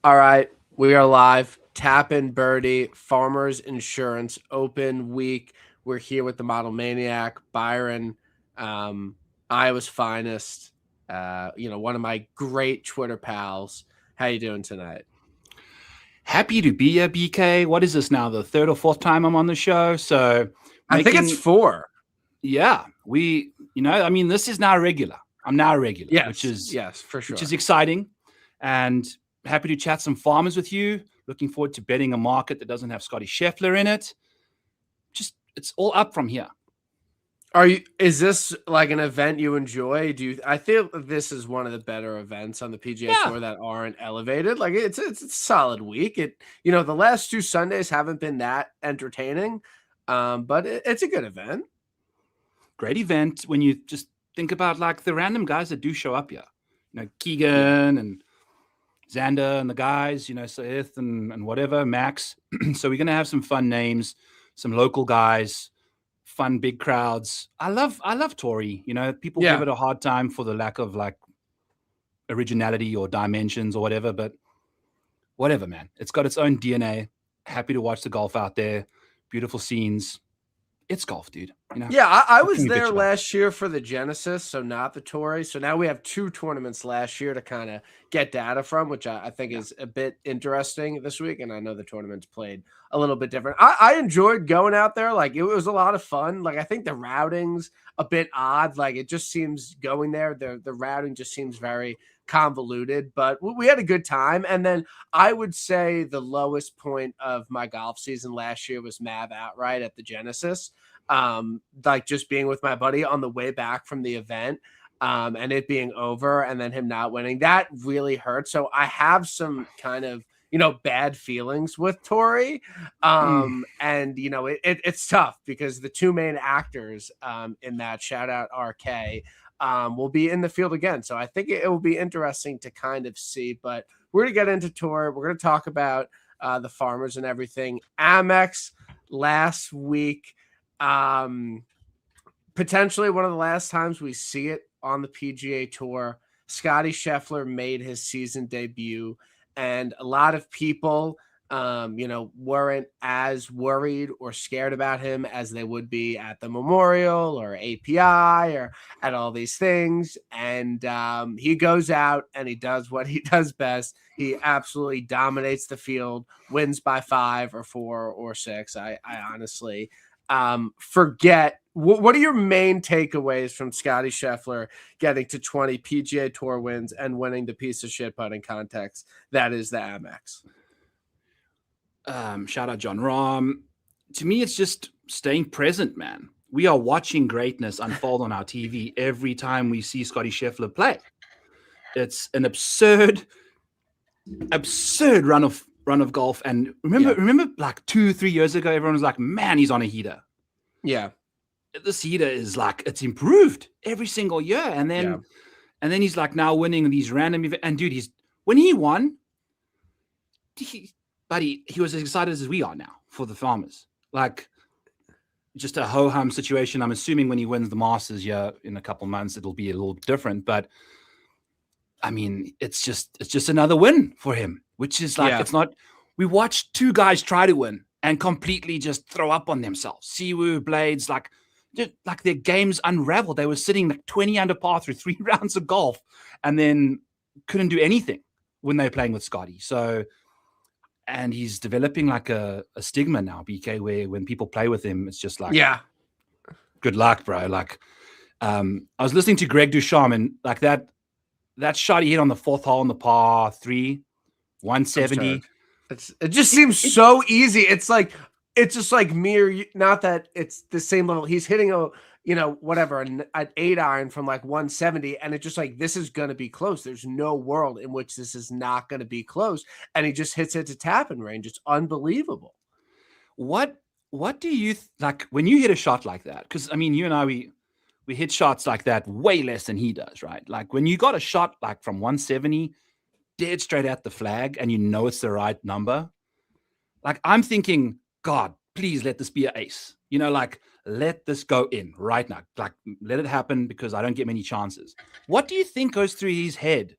All right, we are live. Tap in Birdie, Farmers Insurance Open Week. We're here with the model Maniac, Byron, Iowa's finest. One of my great Twitter pals. How you doing tonight? Happy to be here, BK. What is this now? The third or fourth time I'm on the show. So I think it's 4. Yeah, this is now regular. I'm now a regular, Yes, which is yes, for sure. Which is exciting, and happy to chat some farmers with you. Looking forward to betting a market that doesn't have Scottie Scheffler in it. It's all up from here. Is this like an event you enjoy? I feel this is one of the better events on the PGA Tour that aren't elevated. Like it's a solid week. The last 2 Sundays haven't been that entertaining. But it's a good event. Great event when you just think about like the random guys that do show up here. Keegan and Xander and the guys, Seth and whatever, Max. So we're gonna have some fun names, some local guys, fun big crowds. I love Tory. People give it a hard time for the lack of like originality or dimensions or whatever, but whatever, man. It's got its own DNA. Happy to watch the golf out there. Beautiful scenes. It's golf, dude. Yeah, I was there last year for the Genesis, so not the Tory. So now we have 2 tournaments last year to kind of get data from, which I think is a bit interesting this week. And I know the tournaments played a little bit different. I enjoyed going out there. Like, it was a lot of fun. Like, I think the routing's a bit odd. Like, it just seems going there, the routing just seems very convoluted, but we had a good time. And then I would say the lowest point of my golf season last year was Mav outright at the Genesis. Like just being with my buddy on the way back from the event, and it being over and then him not winning, that really hurt. So I have some kind of bad feelings with Tory. And it's tough because the 2 main actors in that, shout out RK, will be in the field again. So I think it will be interesting to kind of see, but we're going to get into Tour. We're going to talk about the Farmers and everything. Amex last week, potentially one of the last times we see it on the PGA Tour. Scottie Scheffler made his season debut, and a lot of people weren't as worried or scared about him as they would be at the Memorial or API or at all these things. And he goes out and he does what he does best. He absolutely dominates the field, wins by 5 or 4 or 6. I honestly forget. What are your main takeaways from Scottie Scheffler getting to 20 PGA Tour wins and winning the piece of shit putting contest that is the Amex? Shout out John Rahm. To me, it's just staying present, man. We are watching greatness unfold on our TV every time we see Scottie Scheffler play. It's an absurd run of golf. And remember like 2-3 years ago, everyone was like, man, he's on a heater. Yeah. This heater is like, it's improved every single year. And then he's like now winning these random events. And dude, when he won, he was as excited as we are now for the Farmers. Like, just a ho-hum situation. I'm assuming when he wins the Masters in a couple months, it'll be a little different. But I mean, it's just another win for him, which is like, it's not. We watched 2 guys try to win and completely just throw up on themselves. Siwoo, Blades, like their games unraveled. They were sitting like 20 under par through 3 rounds of golf, and then couldn't do anything when they were playing with Scottie. So. And he's developing like a stigma now, BK, where when people play with him, it's just like, good luck, bro. Like, I was listening to Greg Ducharme, and like that shot he hit on the 4th hole on the par 3, 170. It just seems so easy. It's just like not that it's the same level. He's hitting an 8 iron from like 170, and it's just like, this is going to be close. There's no world in which this is not going to be close. And he just hits it to tap-in range. It's unbelievable. What do you like when you hit a shot like that? Because I mean, you and I, we hit shots like that way less than he does, right? Like when you got a shot like from 170 dead straight at the flag, and you know it's the right number. Like, I'm thinking, God, please let this be an ace. Like, let this go in right now. Like, let it happen because I don't get many chances. What do you think goes through his head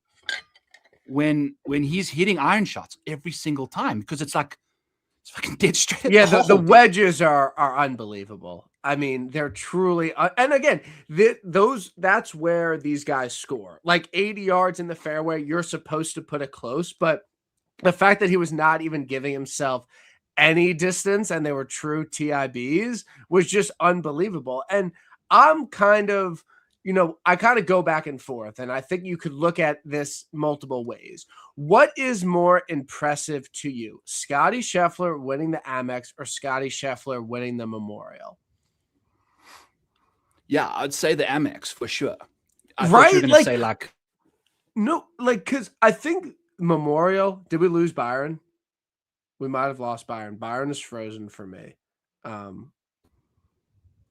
when he's hitting iron shots every single time, because it's like it's fucking dead straight. Yeah, the wedges are unbelievable. I mean, they're truly and again, that's where these guys score. Like 80 yards in the fairway, you're supposed to put it close, but the fact that he was not even giving himself any distance and they were true TIBs was just unbelievable. And I'm kind of, I kind of go back and forth, and I think you could look at this multiple ways. What is more impressive to you, Scottie Scheffler winning the Amex or Scottie Scheffler winning the Memorial? Yeah, I'd say the Amex for sure. I thought you were going to say no, because I think Memorial, did we lose Byron? We might have lost Byron. Byron is frozen for me.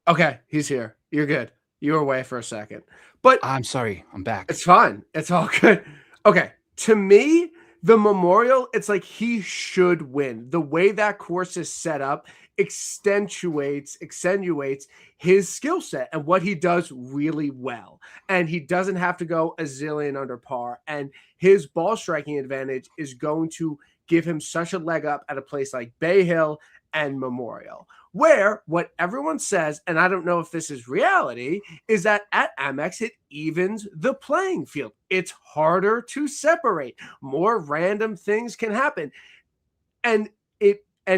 Okay, he's here. You're good. You were away for a second. But I'm sorry. I'm back. It's fine. It's all good. Okay. To me, the Memorial, it's like he should win. The way that course is set up accentuates his skill set and what he does really well. And he doesn't have to go a zillion under par. And his ball striking advantage is going to give him such a leg up at a place like Bay Hill and Memorial, where what everyone says, and I don't know if this is reality, is that at Amex, it evens the playing field. It's harder to separate. More random things can happen. And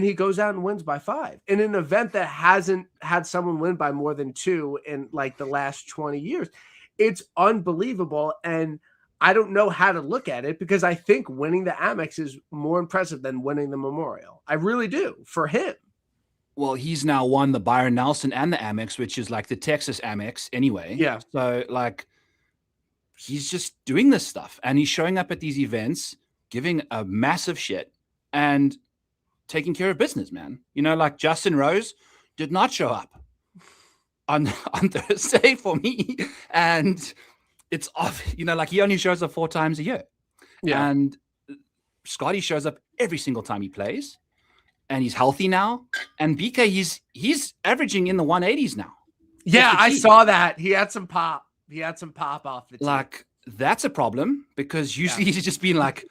he goes out and wins by 5 in an event that hasn't had someone win by more than 2 in like the last 20 years. It's unbelievable. And I don't know how to look at it, because I think winning the Amex is more impressive than winning the Memorial. I really do, for him. Well, he's now won the Byron Nelson and the Amex, which is like the Texas Amex anyway. Yeah. So like he's just doing this stuff, and he's showing up at these events, giving a massive shit and taking care of business, man. Like Justin Rose did not show up on Thursday for me. And it's off, like he only shows up 4 times a year. Yeah. And Scottie shows up every single time he plays, and he's healthy now. And BK, he's averaging in the 180s now. Yeah, I saw that. He had some pop. Off the tee. Like, that's a problem, because usually he's just been like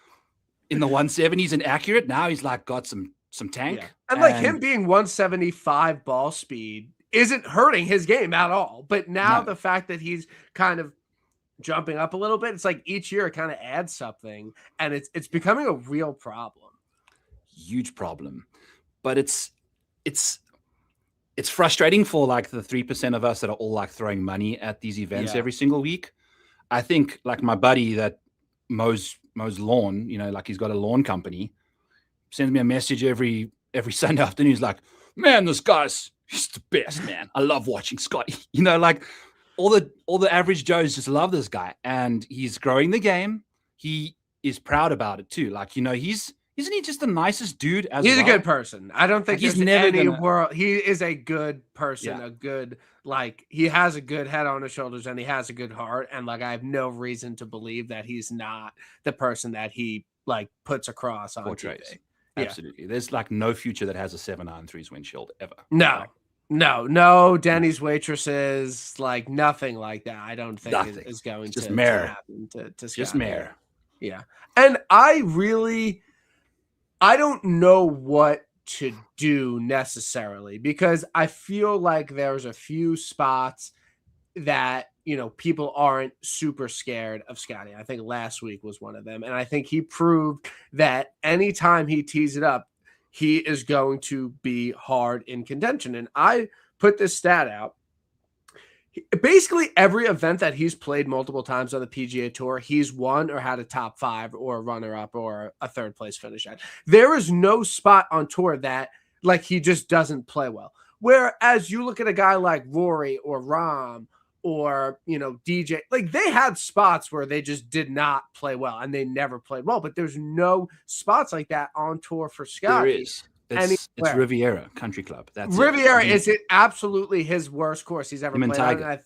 in the 170s and accurate. Now he's like got some tank. Yeah. And like him being 175 ball speed isn't hurting his game at all. But now the fact that he's kind of jumping up a little bit, it's like each year it kind of adds something, and it's becoming a real problem. Huge problem. But it's frustrating for like the 3% of us that are all like throwing money at these events every single week. I think like my buddy that mows lawn, like he's got a lawn company, sends me a message every Sunday afternoon. He's like, man, he's the best, man. I love watching Scottie. Like all the average Joes just love this guy, and he's growing the game. He is proud about it too. Like, isn't he just the nicest dude as He's well? a good person. I don't think he's there's never world. He is a good person, a good, like, he has a good head on his shoulders, and he has a good heart. And like, I have no reason to believe that he's not the person that he like puts across on portrays. TV. Absolutely. Yeah. There's like no future that has a 7 iron 3s windshield ever. No. Denny's waitresses, like nothing like that. I don't think is going to happen to Scottie. Just mare. Yeah. And I don't know what to do necessarily, because I feel like there's a few spots that, people aren't super scared of Scottie. I think last week was one of them. And I think he proved that anytime he tees it up, he is going to be hard in contention. And I put this stat out. Basically, every event that he's played multiple times on the PGA Tour, he's won or had a top 5 or a runner-up or a third place finish at. There is no spot on tour that like he just doesn't play well. Whereas you look at a guy like Rory or Rahm or, DJ, like they had spots where they just did not play well and they never played well. But there's no spots like that on tour for Scottie. There is. It's Riviera Country Club. That's Riviera is absolutely his worst course he's ever played on.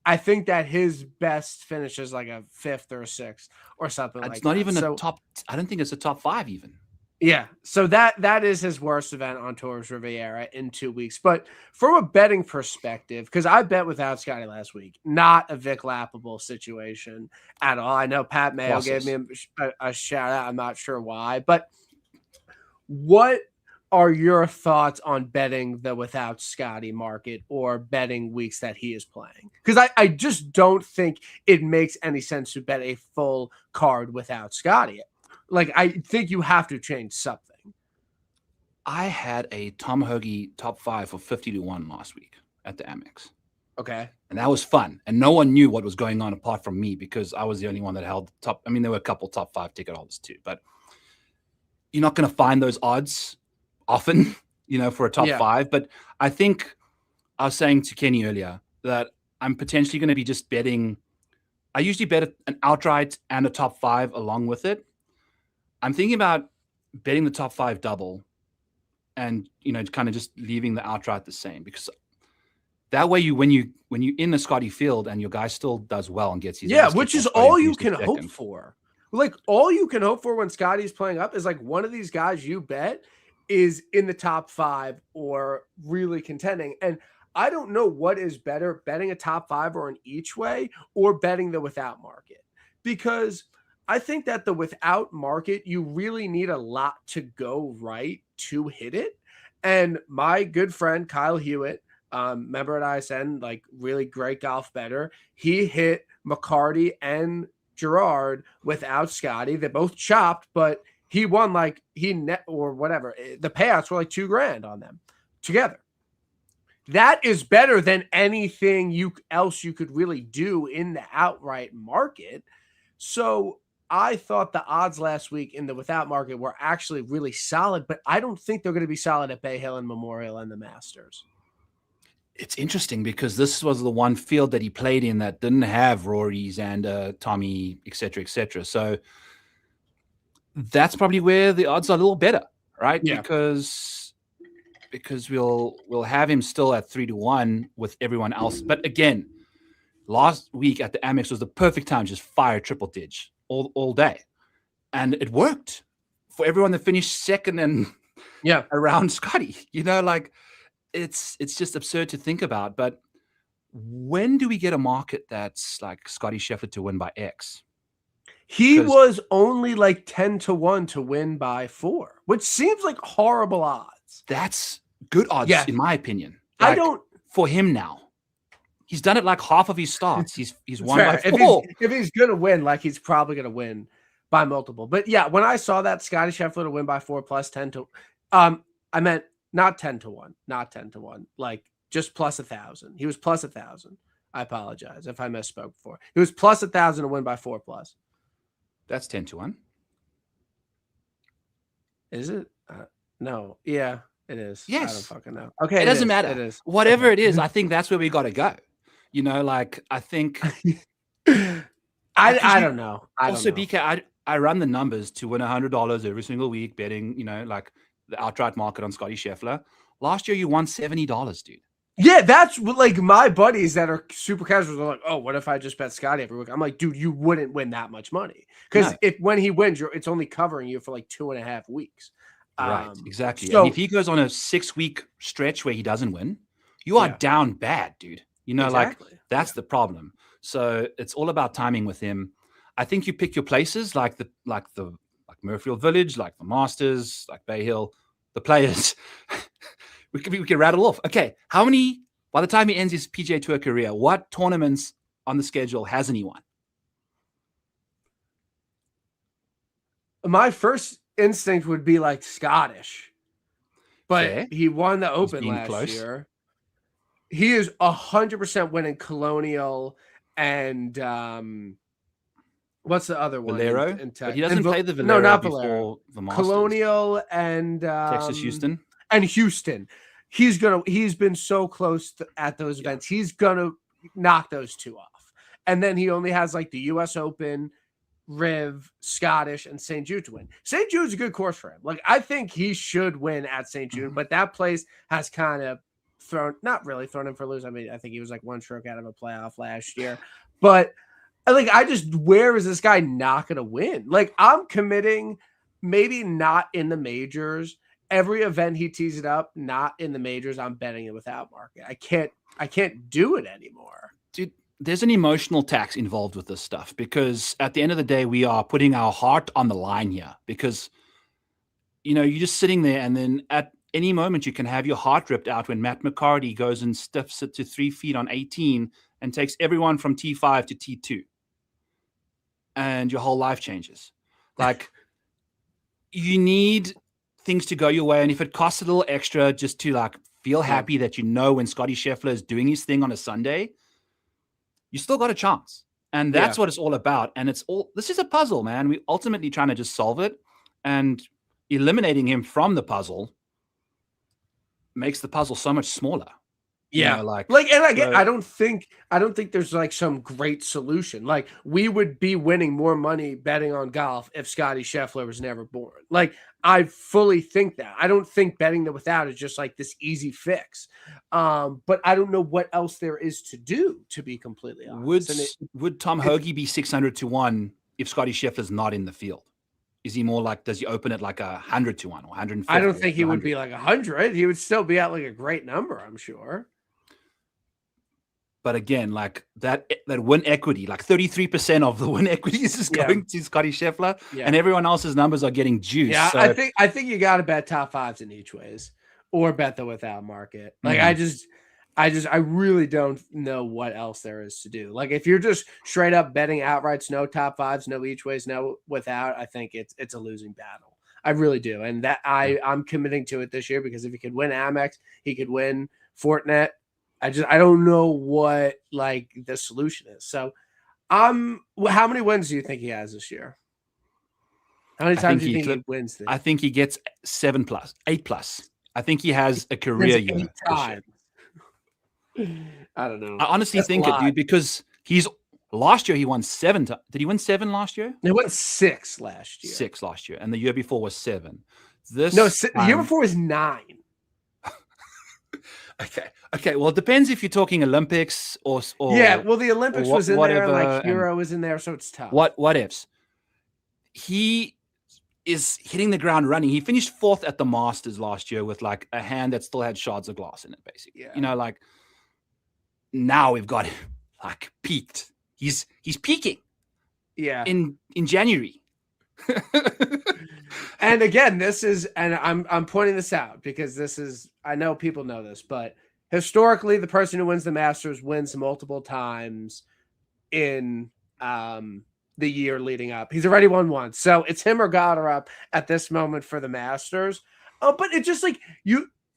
I think that his best finish is like a 5th or a 6th or something like that. It's not even a top. I don't think it's a top 5 even. Yeah, so that is his worst event on Tours Riviera in 2 weeks. But from a betting perspective, because I bet without Scotty last week, not a Vic Lappable situation at all. I know Pat Mayo gave me a shout out. I'm not sure why, but what are your thoughts on betting the without Scotty market or betting weeks that he is playing? Because I just don't think it makes any sense to bet a full card without Scotty. Like, I think you have to change something. I had a Tom Hoagie top 5 for 50-1 last week at the Amex. Okay. And that was fun. And no one knew what was going on apart from me because I was the only one that held the top. I mean, there were a couple top 5 ticket holders too, but you're not going to find those odds often, for a top 5. But I think I was saying to Kenny earlier that I'm potentially going to be just betting. I usually bet an outright and a top 5 along with it. I'm thinking about betting the top 5 double and, kind of just leaving the outright the same, because that way when you're in the Scotty field and your guy still does well and gets his which is all you can hope for. Like, all you can hope for when Scotty's playing up is like one of these guys you bet is in the top 5 or really contending. And I don't know what is better, betting a top 5 or an each way or betting the without market, because I think that the without market, you really need a lot to go right to hit it. And my good friend, Kyle Hewitt, member at ISN, like really great golf bettor, he hit McCarty and Gerard without Scotty. They both chopped, but he won like or whatever. The payouts were like $2,000 on them together. That is better than anything else you could really do in the outright market. So I thought the odds last week in the without market were actually really solid, but I don't think they're going to be solid at Bay Hill and Memorial and the Masters. It's interesting because this was the one field that he played in that didn't have Rory's and Tommy, et cetera, et cetera. So that's probably where the odds are a little better, right? Yeah. Because we'll have him still at 3-1 with everyone else. But again, last week at the Amex was the perfect time to just fire triple dig all day, and it worked for everyone that finished second and around Scotty. It's just absurd to think about. But when do we get a market that's like Scottie Scheffler to win by X? He was only like 10-1 to win by 4, which seems like horrible odds. That's good odds, in my opinion. For him now. He's done it like half of his starts. He's won by 4. If he's going to win, like, he's probably going to win by multiple. But yeah, when I saw that Scottie Scheffler to win by 4 plus 10 to, I meant not 10-1, not 10-1, like just plus 1,000. He was plus 1,000. I apologize if I misspoke before. He was plus 1,000 to win by 4 plus. That's 10-1. Is it? No. Yeah, it is. Yes. I don't fucking know. Okay. It doesn't matter. It is. Whatever it is, I think that's where we got to go. I think. I don't know. BK, I run the numbers to win $100 every single week betting, like the outright market on Scottie Scheffler. Last year, you won $70, dude. Yeah, that's like my buddies that are super casual are like, oh, what if I just bet Scotty every week? I'm like, dude, you wouldn't win that much money because when he wins, it's only covering you for like 2.5 weeks. Right, exactly. So, and if he goes on a 6-week stretch where he doesn't win, you are down bad, dude. That's the problem. So it's all about timing with him. I think you pick your places like Murfield Village, like the Masters, like Bay Hill, the players. we can rattle off. Okay, how many, by the time he ends his PGA Tour career, what tournaments on the schedule hasn't he won? My first instinct would be like Scottish, but he won the Open last year. He is 100% winning Colonial and what's the other one? Valero. But he doesn't play the Valero. No, not Valero. The Masters. Colonial and Texas, Houston. And Houston. He's been so close at those events. He's gonna knock those 2 off. And then he only has like the US Open, Riv, Scottish, and St. Jude to win. St. Jude's a good course for him. Like, I think he should win at St. Jude, but that place has kind of not really thrown him for a loose. I mean, I think he was like 1 stroke out of a playoff last year. But where is this guy not going to win? Like, I'm committing maybe not in the majors. Every event he tees it up, not in the majors, I'm betting it without market. I can't do it anymore. Dude, there's an emotional tax involved with this stuff because at the end of the day, we are putting our heart on the line here because, you're just sitting there and then at any moment you can have your heart ripped out when Matt McCarty goes and stiffs it to 3 feet on 18 and takes everyone from T5 to T2. And your whole life changes. Like, you need things to go your way. And if it costs a little extra just to like feel happy that when Scottie Scheffler is doing his thing on a Sunday, you still got a chance. And that's what it's all about. And this is a puzzle, man. We're ultimately trying to just solve it. And eliminating him from the puzzle makes the puzzle so much smaller. Yeah, I don't think there's like some great solution. Like, we would be winning more money betting on golf if Scottie Scheffler was never born. Like, I fully think that. I don't think betting the without is just like this easy fix. But I don't know what else there is to do, to be completely honest. Would Tom Hoagie be 600 to 1 if Scottie Scheffler's not in the field? Is he more like, does he open it like 100 to 1 or 150? I don't think he would be like 100. He would still be at like a great number, I'm sure. But again, like that win equity, like 33% of the win equity is going to Scottie Scheffler, and everyone else's numbers are getting juiced. Yeah, so. I think you got to bet top fives in each ways, or bet the without market. Like, I really don't know what else there is to do. Like, if you're just straight up betting outrights, no top fives, no each ways, no without, I think it's a losing battle. I really do, and that I'm committing to it this year because if he could win Amex, he could win Fortinet. I don't know what like the solution is. So, how many wins do you think he has this year? How many times do you think he wins this? I think he gets 7+, 8+. I think he has a career year. I don't know. I honestly think it, dude, because last year he won 7 times. Did he win 7 last year? He won 6 last year. 6 last year, and the year before was 7. The year before was 9. Okay. Well, it depends if you're talking Olympics or well, the Olympics was in there, like Hero was in there, so it's tough. What ifs? He is hitting the ground running. He finished 4th at the Masters last year with like a hand that still had shards of glass in it, basically. Yeah. Like now we've got him like peaked. He's peaking. Yeah. In January. And again, I'm pointing this out because I know people know this, but historically the person who wins the Masters wins multiple times in the year leading up. He's already won once. So it's him or Goddard at this moment for the Masters. But it's just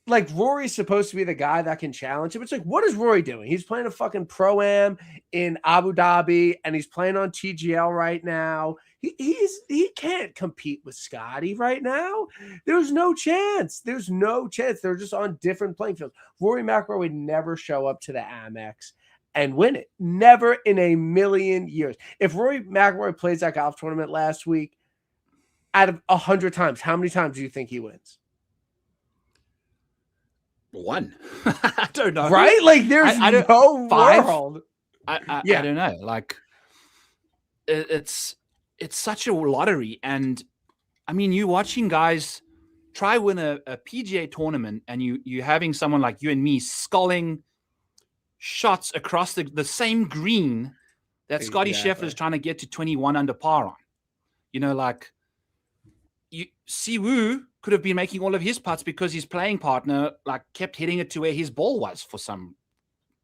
like Rory's supposed to be the guy that can challenge him. It's like, what is Rory doing? He's playing a fucking Pro-Am in Abu Dhabi and he's playing on TGL right now. He can't compete with Scottie right now. There's no chance. They're just on different playing fields. Rory McIlroy would never show up to the Amex and win it. Never in a million years. If Rory McIlroy plays that golf tournament last week, out of 100 times, how many times do you think he wins? 1. I don't know. Right? Like, there's no 5? world. I don't know. Like, it's such a lottery. And I mean, you watching guys try win a PGA tournament and you having someone like you and me sculling shots across the same green that Scottie Scheffler is trying to get to 21 under par on. Like Siwoo could have been making all of his putts because his playing partner like kept hitting it to where his ball was for some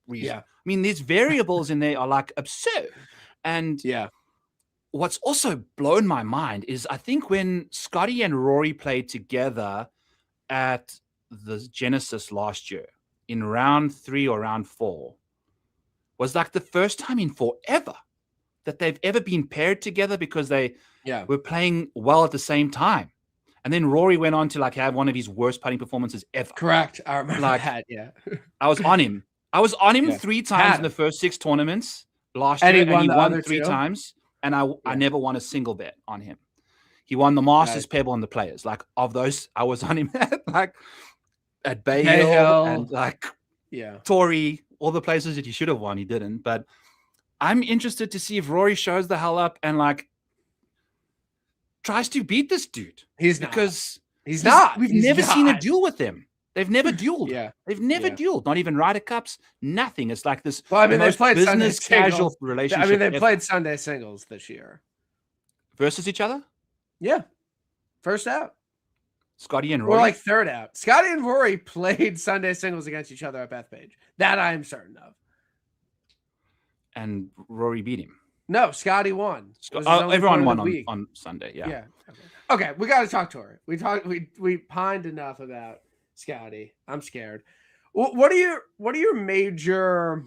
reason. Yeah. I mean, these variables in there are like absurd. And what's also blown my mind is I think when Scottie and Rory played together at the Genesis last year in round 3 or round 4 was like the first time in forever that they've ever been paired together because they were playing well at the same time. And then Rory went on to like have one of his worst putting performances ever. Correct. I remember that. Yeah. I was on him. 3 times in the first 6 tournaments last year, and he won 3 times. And I never won a single bet on him. He won the Masters, Pebble, and the Players. Like, of those, I was on him at Bay Hill and Torrey, all the places that he should have won, he didn't. But I'm interested to see if Rory shows the hell up and like tries to beat this dude. He's because not. We've never seen a duel with them. They've never dueled. Yeah. They've never dueled. Not even Ryder Cups. Nothing. It's like this. Well, I mean, they played business Sunday casual singles. relationship. I mean, they played Sunday singles this year versus each other. Yeah, first out. Scottie and Rory. Or like third out. Scottie and Rory played Sunday singles against each other at Bethpage. That I am certain of. And Rory beat him. No, Scottie won. Everyone won on Sunday. Yeah. Yeah. Okay, we got to talk Tory. We pined enough about Scottie. I'm scared. What are your major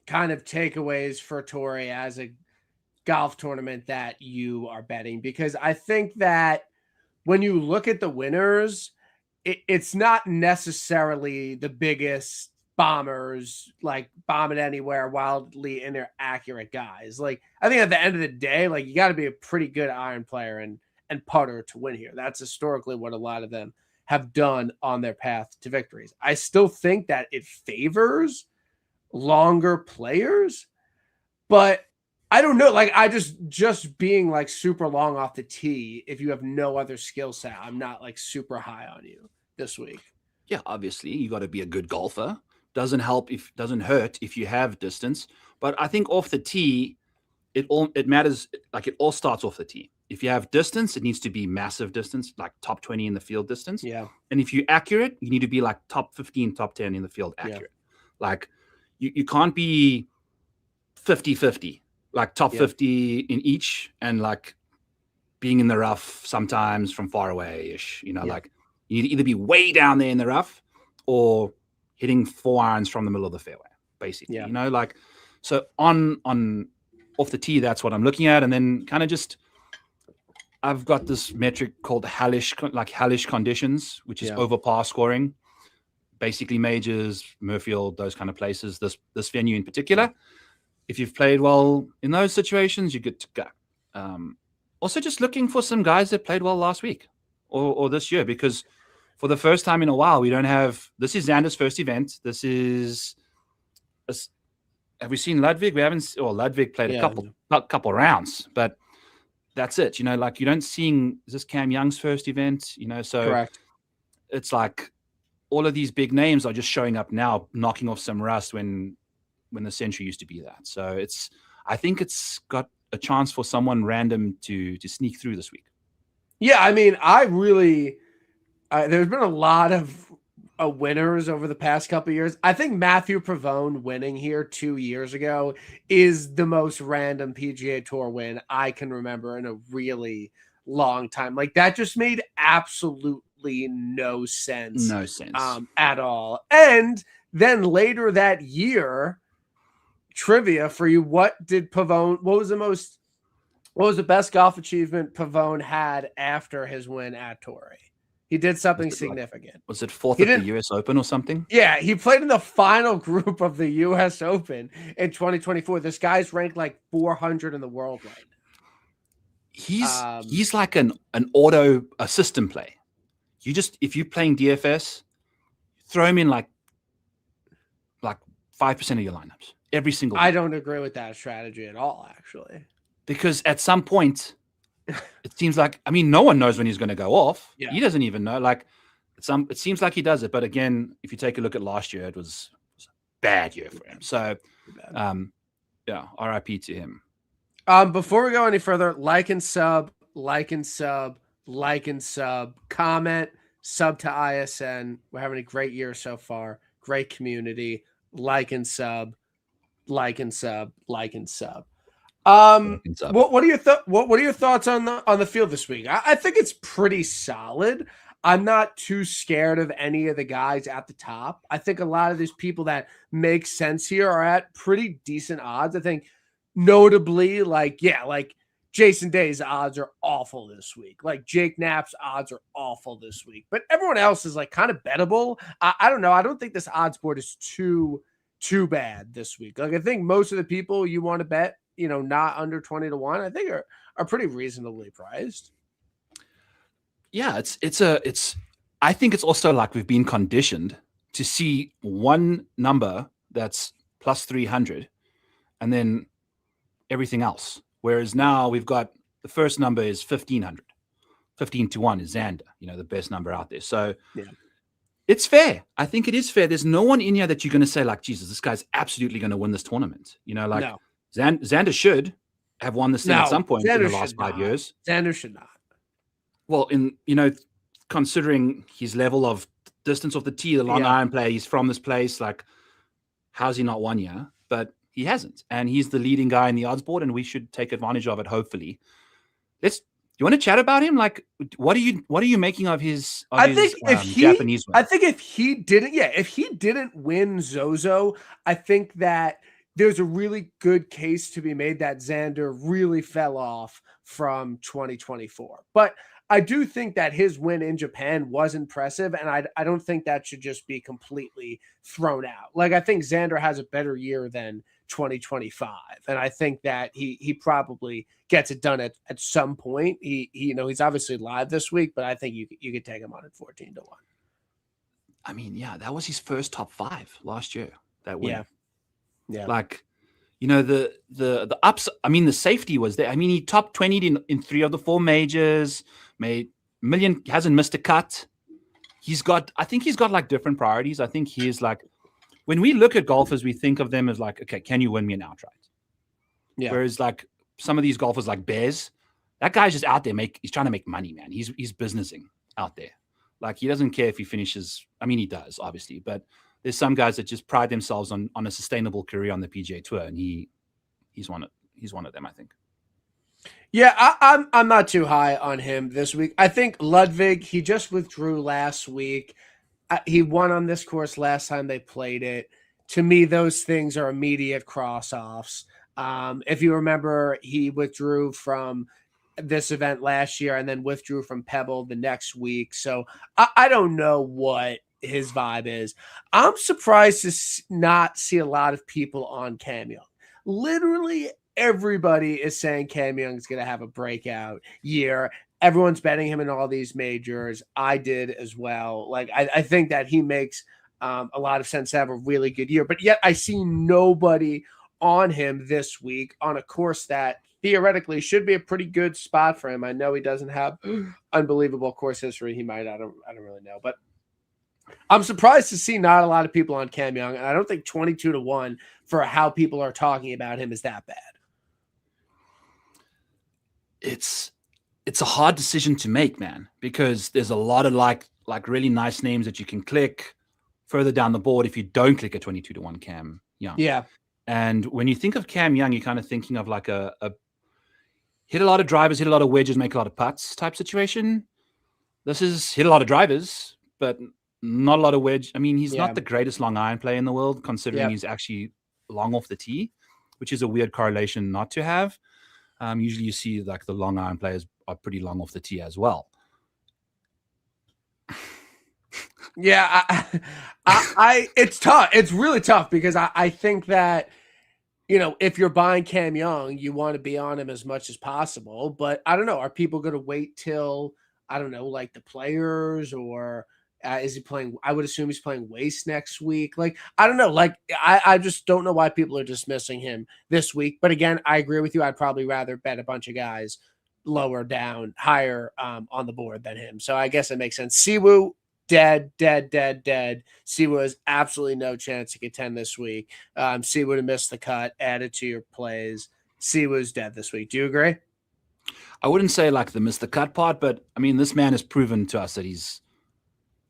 kind of takeaways for Tory as a golf tournament that you are betting? Because I think that when you look at the winners, it's not necessarily the biggest bombers, like bomb it anywhere, wildly inaccurate guys. Like, I think at the end of the day, like, you got to be a pretty good iron player and putter to win here. That's historically what a lot of them have done on their path to victories. I still think that it favors longer players, but I don't know. Like, I just being like super long off the tee, if you have no other skill set, I'm not like super high on you this week. Yeah, obviously you got to be a good golfer. Doesn't hurt if you have distance. But I think off the tee, it matters. Like, it all starts off the tee. If you have distance, it needs to be massive distance, like top 20 in the field distance. Yeah. And if you're accurate, you need to be like top 15, top 10 in the field accurate. Yeah. Like, you can't be 50-50. Like top 50 in each, and like being in the rough sometimes from far away ish, like you need to either be way down there in the rough or hitting 4 irons from the middle of the fairway, basically. Like, so on off the tee, that's what I'm looking at. And then kind of just, I've got this metric called hellish conditions, which is over par scoring, basically majors, Murfield, those kind of places, this venue in particular. If you've played well in those situations, you're good to go. Also, just looking for some guys that played well last week or this year, because for the first time in a while, we don't have. This is Xander's first event. This is. Have we seen Ludwig? We haven't. Or Ludwig played a couple rounds, but that's it. Like, you don't seeing. Is this Cam Young's first event? So correct. It's like all of these big names are just showing up now, knocking off some rust when the Century used to be that. So I think it's got a chance for someone random to sneak through this week. Yeah, I mean, there's been a lot of winners over the past couple of years. I think Matthew Pavone winning here 2 years ago is the most random PGA Tour win I can remember in a really long time. Like, that just made absolutely no sense. At all. And then later that year, trivia for you, what was the best golf achievement Pavone had after his win at Torrey? He did something significant. Was it fourth at the US Open or something? Yeah, he played in the final group of the US Open in 2024. This guy's ranked like 400 in the world right now. He's like an auto system play. If you're playing DFS, throw him in like 5% of your lineups. Every single I don't agree with that strategy at all, actually. Because at some point, it seems like, no one knows when he's going to go off. Yeah. He doesn't even know. Like, it seems like he does it. But again, if you take a look at last year, it was a bad year for him. So, RIP to him. Before we go any further, like and sub, comment, sub to ISN. We're having a great year so far. Great community. Like and sub. What are your thoughts on the field this week? I think it's pretty solid. I'm not too scared of any of the guys at the top. I think a lot of these people that make sense here are at pretty decent odds. I think notably, like Jason Day's odds are awful this week. Like, Jake Knapp's odds are awful this week. But everyone else is like kind of bettable. I don't know. I don't think this odds board is too bad this week. Like, I think most of the people you want to bet, not under 20-1, I think are pretty reasonably priced. Yeah, I think it's also like we've been conditioned to see one number that's plus 300 and then everything else. Whereas now we've got the first number is 1,500. 15-1 is Xander, the best number out there. So it's fair. I think it is fair. There's no one in here that you're going to say like, Jesus, this guy's absolutely going to win this tournament. No. Xander should have won this thing at some point in the last 5 years. Xander should not. Well, considering his level of distance off the tee, the long iron play, he's from this place. Like, how's he not won yet? But he hasn't, and he's the leading guy in the odds board, and we should take advantage of it. Hopefully, you want to chat about him? Like, what are you making of his? Japanese win? I think if he didn't win Zozo, I think that there's a really good case to be made that Xander really fell off from 2024. But I do think that his win in Japan was impressive, and I don't think that should just be completely thrown out. Like, I think Xander has a better year than 2025, and I think that he probably gets it done at some point. He's obviously live this week, but I think you could take him on at 14-1. I mean, that was his first top 5 last year. That win. Yeah. Like, the ups. I mean, the safety was there. I mean, he top 20 in 3 of the 4 majors. Made $1 million. Hasn't missed a cut. I think he's got like different priorities. I think he is like, when we look at golfers, we think of them as like, okay, can you win me an outright? Yeah. Whereas like some of these golfers like Bears, that guy's just out there he's trying to make money, man. He's businessing out there. Like, he doesn't care if he finishes. I mean, he does, obviously, but there's some guys that just pride themselves on a sustainable career on the PGA Tour, and he's one of them, I think. Yeah, I'm not too high on him this week. I think Ludwig, he just withdrew last week. He won on this course last time they played it. To me, those things are immediate cross-offs. If you remember, he withdrew from this event last year and then withdrew from Pebble the next week. So I don't know what his vibe is. I'm surprised to not see a lot of people on Cam Young. Literally everybody is saying Cam Young's going to have a breakout year. Everyone's betting him in all these majors. I did as well. Like, I think that he makes a lot of sense to have a really good year, but yet I see nobody on him this week on a course that theoretically should be a pretty good spot for him. I know he doesn't have unbelievable course history. He might, I don't really know, but I'm surprised to see not a lot of people on Cam Young. And I don't think 22-1 for how people are talking about him is that bad. It's a hard decision to make, man, because there's a lot of like really nice names that you can click further down the board if you don't click a 22-1 Cam Young. Yeah. And when you think of Cam Young, you're kind of thinking of like a hit a lot of drivers, hit a lot of wedges, make a lot of putts type situation. This is hit a lot of drivers, but not a lot of wedge. I mean, he's not the greatest long iron player in the world, considering he's actually long off the tee, which is a weird correlation not to have. Usually you see like the long iron players are pretty long off the tee as well. Yeah, it's tough. It's really tough because I think that, if you're buying Cam Young, you want to be on him as much as possible. But I don't know. Are people going to wait till, I don't know, like the Players, or is he playing? I would assume he's playing Waste next week. Like, I don't know. Like, I just don't know why people are dismissing him this week. But again, I agree with you. I'd probably rather bet a bunch of guys lower down, higher on the board than him. So I guess it makes sense. Siwoo, dead. Siwoo has absolutely no chance to contend this week. Siwoo to miss the cut, add it to your plays. Siwoo's dead this week. Do you agree? I wouldn't say like the miss the cut part, but I mean, this man has proven to us that he's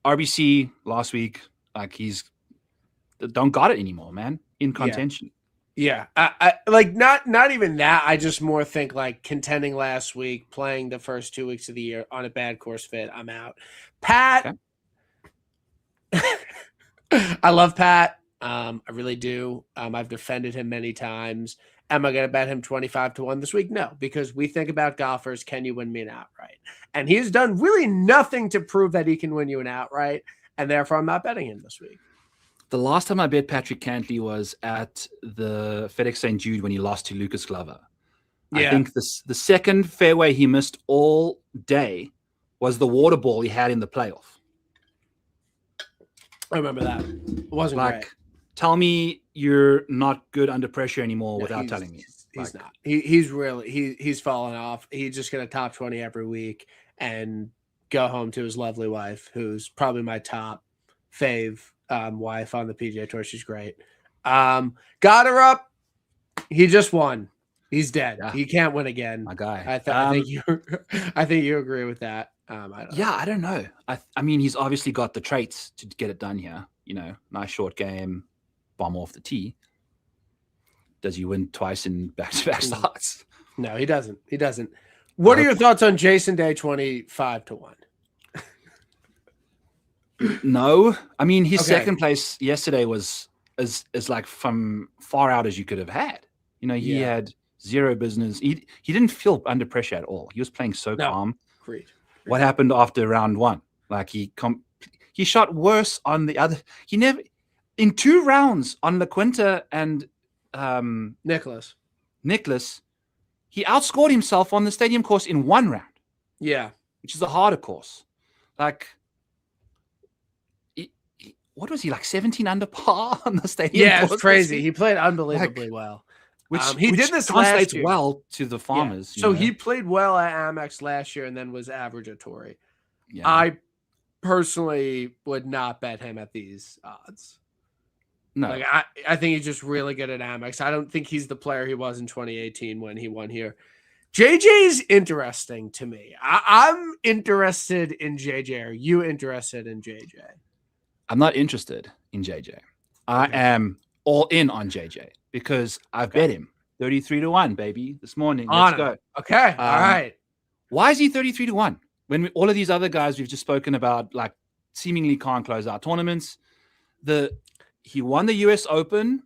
RBC last week. Like, he's don't got it anymore, man. In contention. Yeah. I like not even that. I just more think like contending last week, playing the first 2 weeks of the year on a bad course fit. I'm out. Pat. Okay. I love Pat. I really do. I've defended him many times. Am I going to bet him 25-1 this week? No, because we think about golfers. Can you win me an outright? And he has done really nothing to prove that he can win you an outright. And therefore, I'm not betting him this week. The last time I bet Patrick Cantley was at the FedEx St. Jude when he lost to Lucas Glover. Yeah. I think the second fairway he missed all day was the water ball he had in the playoff. I remember that. It wasn't like, great. Tell me you're not good under pressure anymore without telling me. not. He's fallen off. He's just gonna top 20 every week and go home to his lovely wife, who's probably my top fave wife on the PGA Tour. She's great. Got her up. He just won. He's dead. Yeah. He can't win again. My guy. I think you agree with that. I don't know. I mean, he's obviously got the traits to get it done here. Nice short game, bomb off the tee. Does he win twice in back-to-back starts? No, he doesn't. What are your thoughts on Jason Day 25-1? No. I mean, his second place yesterday was as like from far out as you could have had. He had zero business. He didn't feel under pressure at all. He was playing so calm. Great. What happened after round one? Like he shot worse on the other. He never in 2 rounds on La Quinta and Nicholas, he outscored himself on the stadium course in 1 round. Yeah, which is a harder course. Like, what was he like 17 under par on the stadium? Yeah, it's crazy. He played unbelievably well. Which he did this last year. Well to the Farmers. Yeah. So he played well at Amex last year and then was average at Torrey. Yeah. I personally would not bet him at these odds. No, like I think he's just really good at Amex. I don't think he's the player he was in 2018 when he won here. JJ's interesting to me. I'm interested in JJ. Are you interested in JJ? I'm not interested in JJ. I am all in on JJ because I've bet him 33-1, baby, this morning. Let's go. Okay. All right. Why is he 33-1 when all of these other guys we've just spoken about like seemingly can't close out tournaments? He won the US Open.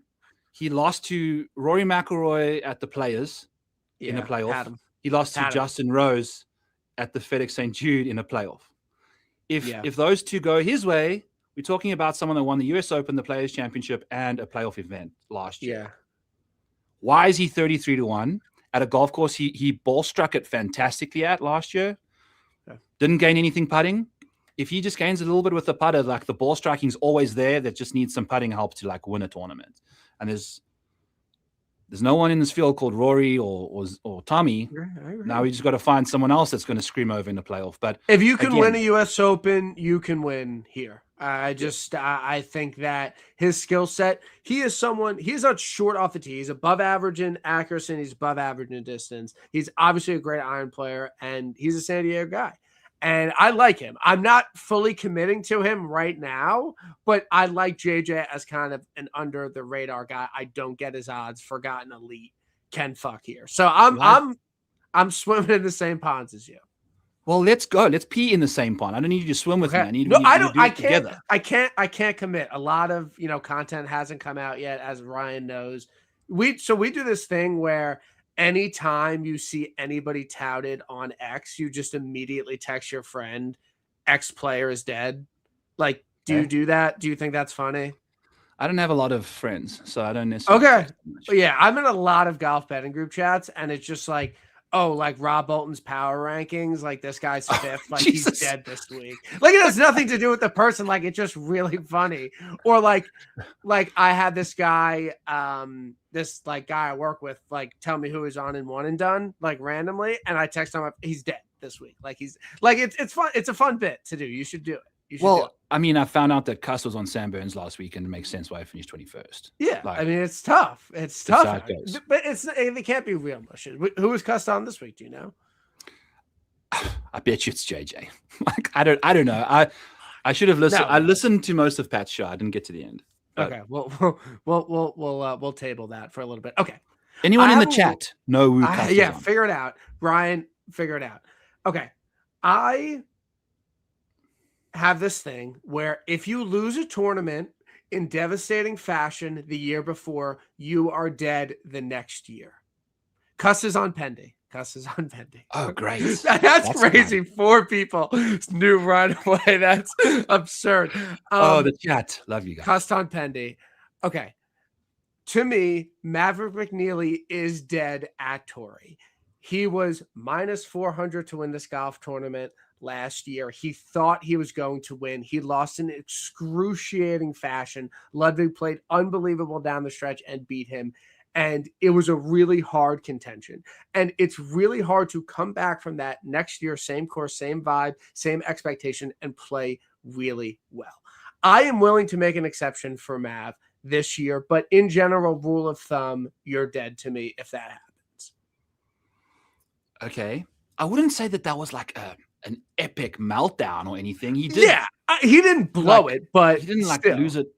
He lost to Rory McIlroy at the Players in a playoff. He lost to Justin Rose at the FedEx St. Jude in a playoff. If those two go his way, we're talking about someone that won the US Open, the Players Championship, and a playoff event last year. Yeah. Why is he 33-1 at a golf course he ball struck it fantastically at last year? Yeah. Didn't gain anything putting. If he just gains a little bit with the putter, like the ball striking's always there, that just needs some putting help to like win a tournament. And there's no one in this field called Rory or Tommy. Now we just got to find someone else that's going to scream over in the playoff. But if you can win a US Open, you can win here. I think that his skill set, he's not short off the tee. He's above average in accuracy and he's above average in distance. He's obviously a great iron player and he's a San Diego guy. And I like him. I'm not fully committing to him right now, but I like JJ as kind of an under the radar guy. I don't get his odds. Forgotten elite can fuck here. So I'm swimming in the same ponds as you. Well, let's go. Let's pee in the same pond. I don't need you to swim with me. I can't commit. A lot of content hasn't come out yet, as Ryan knows. We do this thing where anytime you see anybody touted on X, you just immediately text your friend, X player is dead. Like, do you do that? Do you think that's funny? I don't have a lot of friends, so I don't necessarily. Okay. Yeah, I'm in a lot of golf betting group chats, and it's just like, like Rob Bolton's power rankings, like this guy's fifth, like Jesus. He's dead this week. Like it has nothing to do with the person. Like it's just really funny. Or like I had this guy, this guy I work with, like tell me who is on in one and done, like randomly, and I text him, he's dead this week. Like he's like it's fun. It's a fun bit to do. You should do it. I mean, I found out that Cuss was on Sam Burns last week, and it makes sense why he finished 21st. Yeah, I mean, it's tough. It's tough, but it can't be real mushes. Who was Cuss on this week? Do you know? I bet you it's JJ. Like I don't know. I should have listened. I listened to most of Pat's show. I didn't get to the end. Okay, we'll table that for a little bit. Okay. Anyone in the chat know who Cuss is on? Figure it out, Brian. Figure it out. Okay, I have this thing where if you lose a tournament in devastating fashion the year before, you are dead the next year. Cuss is on Pendy. Oh, great. That's crazy. Fun. 4 people knew right away. That's absurd. The chat. Love you guys. Cuss on Pendy. Okay. To me, Maverick McNeely is dead at Torrey. He was minus 400 to win this golf tournament last year. He thought he was going to win. He lost in excruciating fashion. Ludwig played unbelievable down the stretch and beat him. And it was a really hard contention. And it's really hard to come back from that next year, same course, same vibe, same expectation, and play really well. I am willing to make an exception for Mav this year, but in general, rule of thumb, you're dead to me if that happens. Okay. I wouldn't say that was like an epic meltdown or anything. He did. Yeah, he didn't blow it, but he didn't like lose it.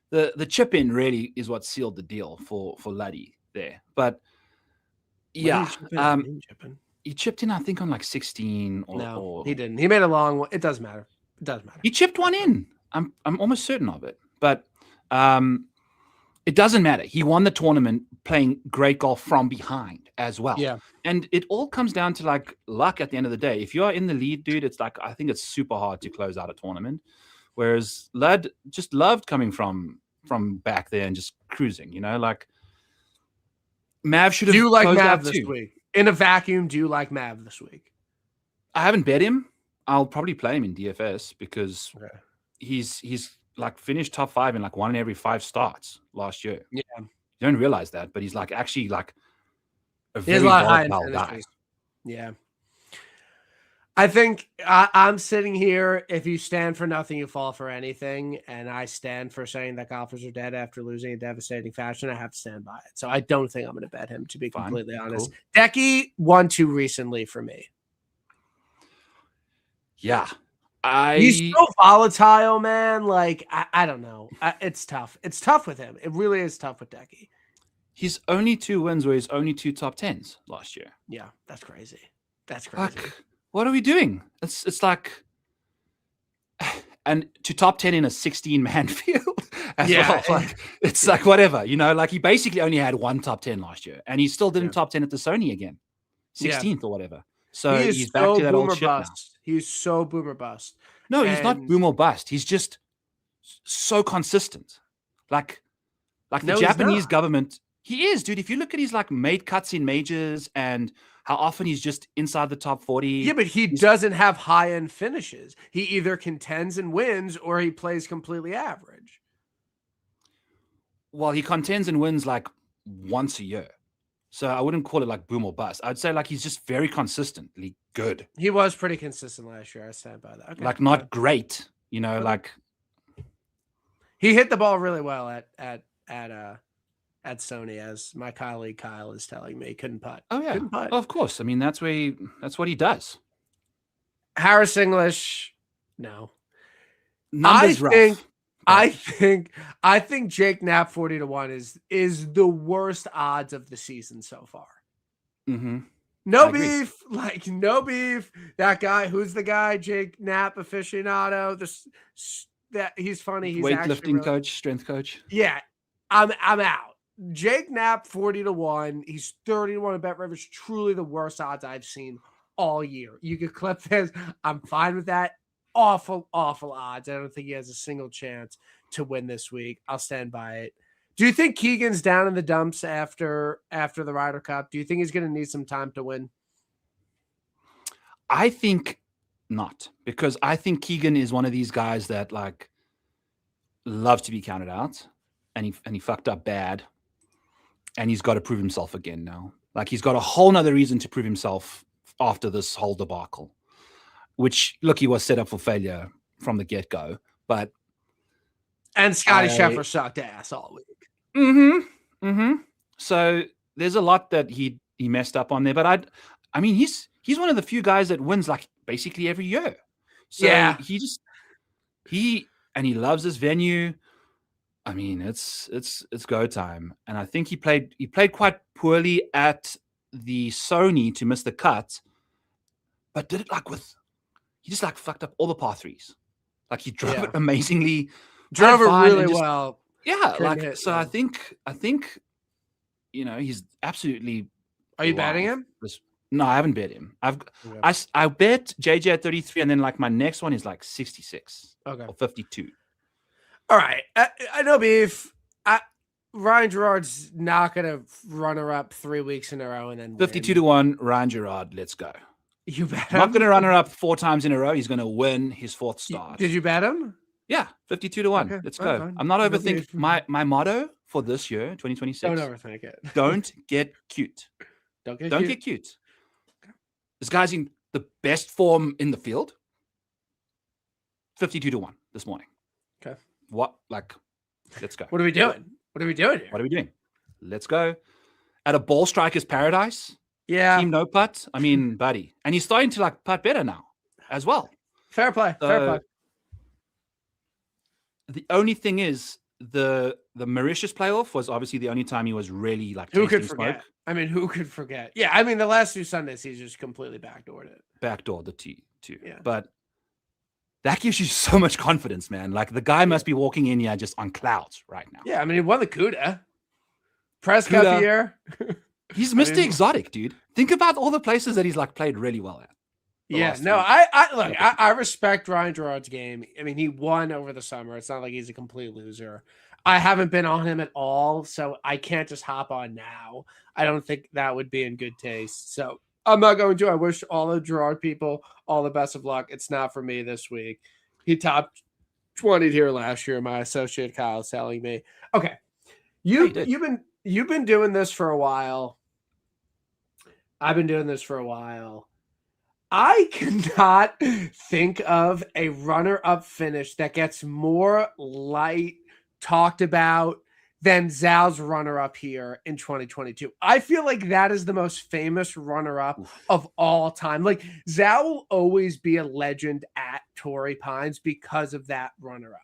The chip in really is what sealed the deal for Luddy there. But yeah, he chipped in, I think, on like 16 or no, he didn't. He made a long one. It doesn't matter. It doesn't matter. He chipped one in. I'm almost certain of it. But it doesn't matter. He won the tournament playing great golf from behind as well. Yeah. And it all comes down to like luck at the end of the day. If you are in the lead, dude, it's like, I think it's super hard to close out a tournament. Whereas Lud just loved coming from back there and just cruising, like Mav should have. Do you like Mav this week? In a vacuum, do you like Mav this week? I haven't bet him. I'll probably play him in DFS because he's like finished top 5 in like 1 in every 5 starts last year. Yeah. You don't realize that, but he's like actually like a very volatile guy. Yeah. I think I'm sitting here. If you stand for nothing, you fall for anything. And I stand for saying that golfers are dead after losing in devastating fashion. I have to stand by it. So I don't think I'm going to bet him, to be completely honest. Cool. Decky won 2 recently for me. Yeah. He's so volatile, man. Like, I don't know. It's tough. It's tough with him. It really is tough with Decky. His only 2 wins were his only 2 top 10s last year. Yeah, that's crazy. That's crazy. Like, what are we doing? It's like, and to top 10 in a 16-man field as well. Like, it's like whatever, like he basically only had 1 top 10 last year, and he still didn't top 10 at the Sony again, 16th or whatever. So he's back to that old shit now. He's so boomer bust. No, he's not boom or bust. He's just so consistent. Like the Japanese government. He is, dude. If you look at his like made cuts in majors and how often he's just inside the top 40. Yeah, but he doesn't have high-end finishes. He either contends and wins or he plays completely average. Well, he contends and wins like once a year. So I wouldn't call it like boom or bust. I'd say like he's just very consistently good. He was pretty consistent last year. I stand by that. Okay. Like not great, like he hit the ball really well at Sony, as my colleague Kyle is telling me. Couldn't putt. Oh yeah, couldn't putt. Well, of course. I mean, that's what he does. Harris English, no. Numbers rough. I think Jake Knapp 40-1 is the worst odds of the season so far. Mm-hmm. No beef, like no beef. That guy, who's the guy? Jake Knapp aficionado. That he's funny. He's weightlifting coach, strength coach. Yeah, I'm out. Jake Knapp 40-1. He's 30-1 at Bet Rivers. Truly the worst odds I've seen all year. You could clip this. I'm fine with that. Awful odds. I don't think he has a single chance to win this week. I'll stand by it. Do you think Keegan's down in the dumps after the Ryder Cup? Do you think he's going to need some time to win? I think not, because I think Keegan is one of these guys that like loves to be counted out, and he fucked up bad, and he's got to prove himself again now. Like he's got a whole nother reason to prove himself after this whole debacle. Which, look, he was set up for failure from the get-go, but... And Scottie Scheffler sucked ass all week. Mm-hmm. Mm-hmm. So there's a lot that he messed up on there, but I mean, he's one of the few guys that wins, like, basically every year. So yeah. He loves this venue. I mean, it's go time. And I think he played quite poorly at the Sony to miss the cut, but did it like he just like fucked up all the par 3s. Like he drove it amazingly. Drove it really well. Yeah. Like, so I think, he's absolutely. Are you betting him? No, I haven't bet him. I bet JJ at 33, and then like my next one is like 66. Okay. Or 52. All right. I know beef. Ryan Gerard's not going to runner up 3 weeks in a row and then 52-1, Ryan Gerard. Let's go. You bet him? Not going to run her up 4 times in a row. He's going to win his 4th start. Did you bet him? Yeah, 52-1. Okay, Let's go. fine. I'm not overthinking. My motto for this year, 2026. Don't overthink it. Don't get cute. Don't get cute. This guy's in the best form in the field. 52-1 this morning. Okay. What? Let's go. What are we doing? What are we doing here? What are we doing? Let's go. At a ball striker's paradise. Yeah. Team no putt. I mean, buddy. And he's starting to putt better now as well. Fair play. Fair play. The only thing is the Mauritius playoff was obviously the only time he was really who could forget? Smoke. I mean, who could forget? Yeah, I mean, the last 2 Sundays he's just completely backdoored it. Backdoored the tee too. Yeah. But that gives you so much confidence, man. The guy must be walking in here just on clouds right now. Yeah, I mean, he won the CUDA. Prescott here. He's Mr. Exotic, dude. Think about all the places that he's played really well at. Yeah, no, I respect Ryan Gerard's game. I mean, he won over the summer. It's not like he's a complete loser. I haven't been on him at all, so I can't just hop on now. I don't think that would be in good taste. So I'm not going to. I wish all the Gerard people all the best of luck. It's not for me this week. He topped 20 here last year. My associate Kyle's telling me. Okay, you've been doing this for a while. I've been doing this for a while. I cannot think of a runner-up finish that gets more light talked about than Zal's runner-up here in 2022. I feel like that is the most famous runner-up of all time. Zal will always be a legend at Torrey Pines because of that runner-up.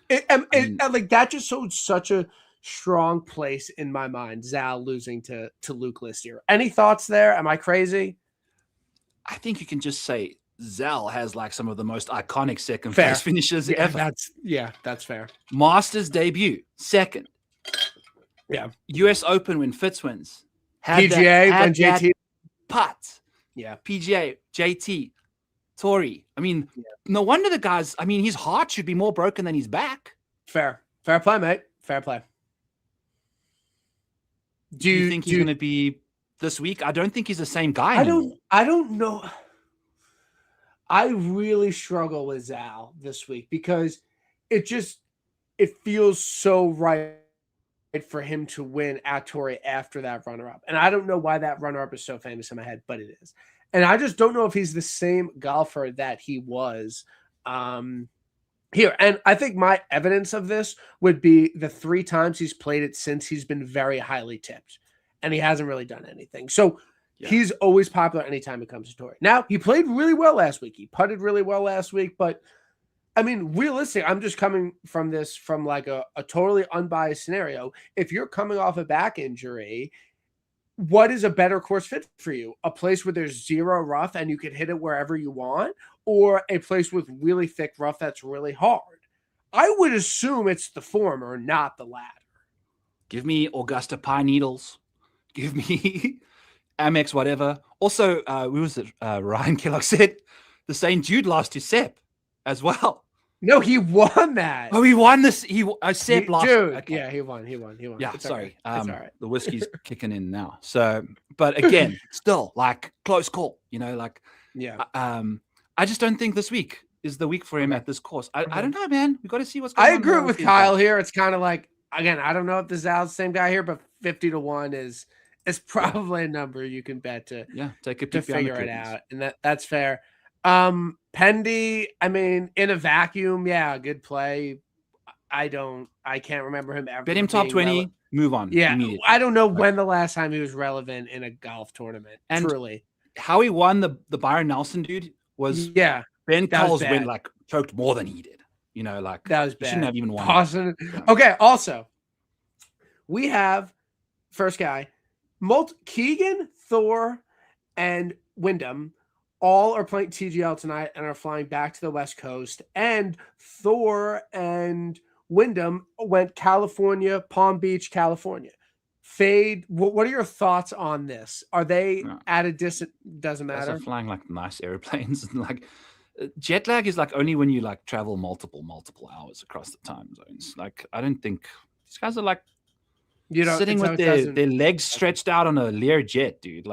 That just showed such a strong place in my mind, Zal losing to Luke Listier. Any thoughts there? Am I crazy? I think you can just say Zal has some of the most iconic second place finishes ever. That's fair. Masters debut, second. Yeah. US Open when Fitz wins. PGA when JT putt. Yeah. PGA, JT, Torrey. I mean, no wonder the guys. I mean, his heart should be more broken than his back. Fair play, mate. Fair play. Do you think he's going to be this week? I don't think he's the same guy anymore. I don't know. I really struggle with Zal this week because it feels so right for him to win at Torrey after that runner-up. And I don't know why that runner-up is so famous in my head, but it is. And I just don't know if he's the same golfer that he was here. And I think my evidence of this would be the 3 times he's played it since he's been very highly tipped. And he hasn't really done anything. So he's always popular anytime it comes to Torrey. Now, he played really well last week. He putted really well last week. But, I mean, realistic, I'm just coming from this from a totally unbiased scenario. If you're coming off a back injury, what is a better course fit for you? A place where there's 0 rough and you can hit it wherever you want, or a place with really thick rough that's really hard? I would assume it's the former, not the latter. Give me Augusta Pine Needles. Give me Amex, whatever. Also, who was it? Ryan Kellogg said the St. Jude lost to Sepp as well. No, he won that. Oh, he won this. Sepp lost. Dude, okay. Yeah, he won. Yeah, it's sorry. Right. It's all right. The whiskey's kicking in now. So, but again, still close call. Yeah. I just don't think this week is the week for him at this course. I don't know, man. We got to see what's going on. I agree with Kyle here. It's kind of again, I don't know if the Zal's the same guy here, but 50-1 is probably a number you can bet to take a peek to figure it out, and that's fair. Pendy, I mean, in a vacuum, good play. I can't remember him ever. Bet him top 20, move on. Yeah, I don't know when the last time he was relevant in a golf tournament. And truly, how he won the Byron Nelson dude was Ben Cole's win choked more than he did. That was bad. Shouldn't have even won. Awesome. Okay, also, we have first guy, Keegan, Thor, and Wyndham all are playing TGL tonight and are flying back to the West Coast. And Thor and Wyndham went California, Palm Beach, California. Fade, what are your thoughts on this? Are they at a distance? Doesn't matter. They're flying nice airplanes and jet lag is only when you travel multiple hours across the time zones. I don't think these guys are sitting with their legs stretched out on a Lear jet, dude.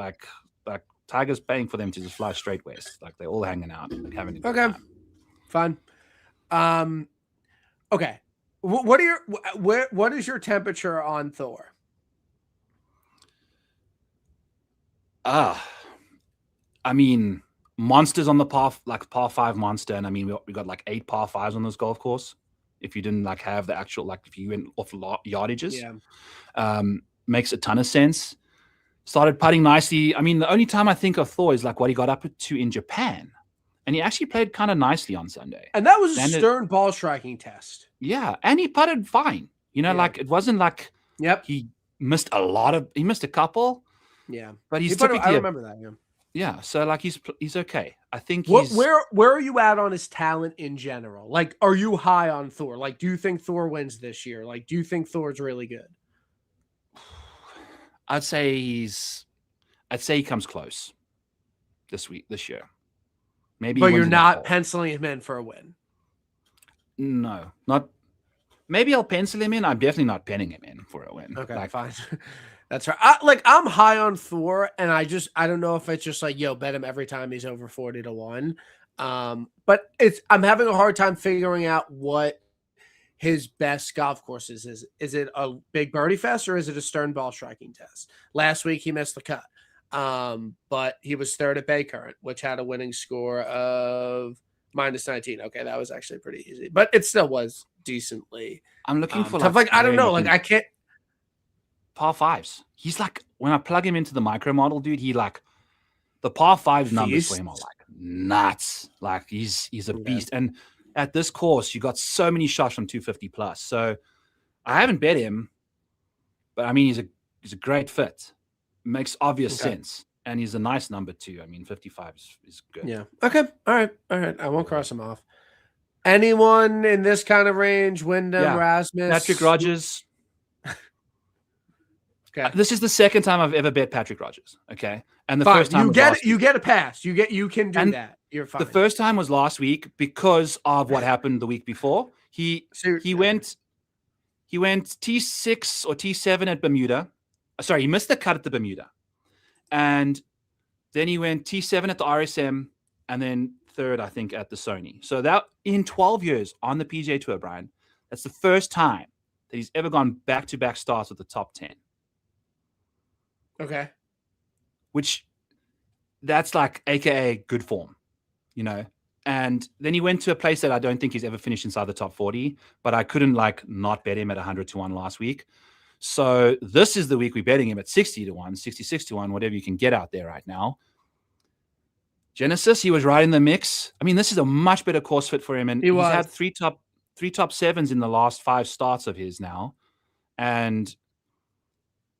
Tiger's paying for them to just fly straight west. They're all hanging out and having a good time. Fine. Okay. What are your what is your temperature on Thor? I mean, monsters on the par 5 monster, and I mean we got like 8 par 5s on this golf course. If you didn't like have the actual, like if you went off yardages, makes a ton of sense. Started putting nicely. I mean, the only time I think of Thor is like what he got up to in Japan, and he actually played kind of nicely on Sunday. And that was a stern ball striking test. Yeah, and he putted fine. You know, like it wasn't like he missed he missed a couple. Yeah, but he's typically. I remember that. Yeah, so like he's okay. I think where are you at on his talent in general? Like, are you high on Thor? Like, do you think Thor wins this year? Like, do you think Thor's really good? I'd say he comes close this year. Maybe, but you're not penciling him in for a win. No, not. Maybe I'll pencil him in. I'm definitely not penning him in for a win. Okay, fine. That's right. I'm high on Thor, and I don't know if it's just like, bet him every time he's over 40-1. But I'm having a hard time figuring out what his best golf course is. Is it a big birdie fest or is it a stern ball striking test? Last week he missed the cut. But he was third at Bay Current, which had a winning score of -19. Okay, that was actually pretty easy, but it still was decently. I'm looking for tough. I don't know. I can't. Par 5s. He's like, when I plug him into the micro model, dude, he like the par 5 numbers for him are like nuts. Like he's a beast. And at this course, you got so many shots from 250 plus. So I haven't bet him, but I mean he's a great fit. Makes obvious sense. And he's a nice number too. I mean, 55 is good. Yeah. Okay. All right. I won't cross him off. Anyone in this kind of range? Wyndham, Rasmus, Patrick Rodgers. Okay. This is the second time I've ever bet Patrick Rodgers. Okay. And the first time you get a pass. You can do that. You're fine. The first time was last week because of what happened the week before. He went T6 or T7 at Bermuda. Sorry, he missed the cut at the Bermuda. And then he went T7 at the RSM and then third, I think, at the Sony. So that in 12 years on the PGA Tour, Brian, that's the first time that he's ever gone back-to-back starts with the top 10. Okay. Which that's like AKA good form, you know. And then he went to a place that I don't think he's ever finished inside the top 40, but I couldn't not bet him at 100-1 last week. So this is the week we're betting him at 60-1, 66-1, whatever you can get out there right now. Genesis, he was right in the mix. I mean, this is a much better course fit for him, and he's had three top sevens in the last 5 starts of his now, and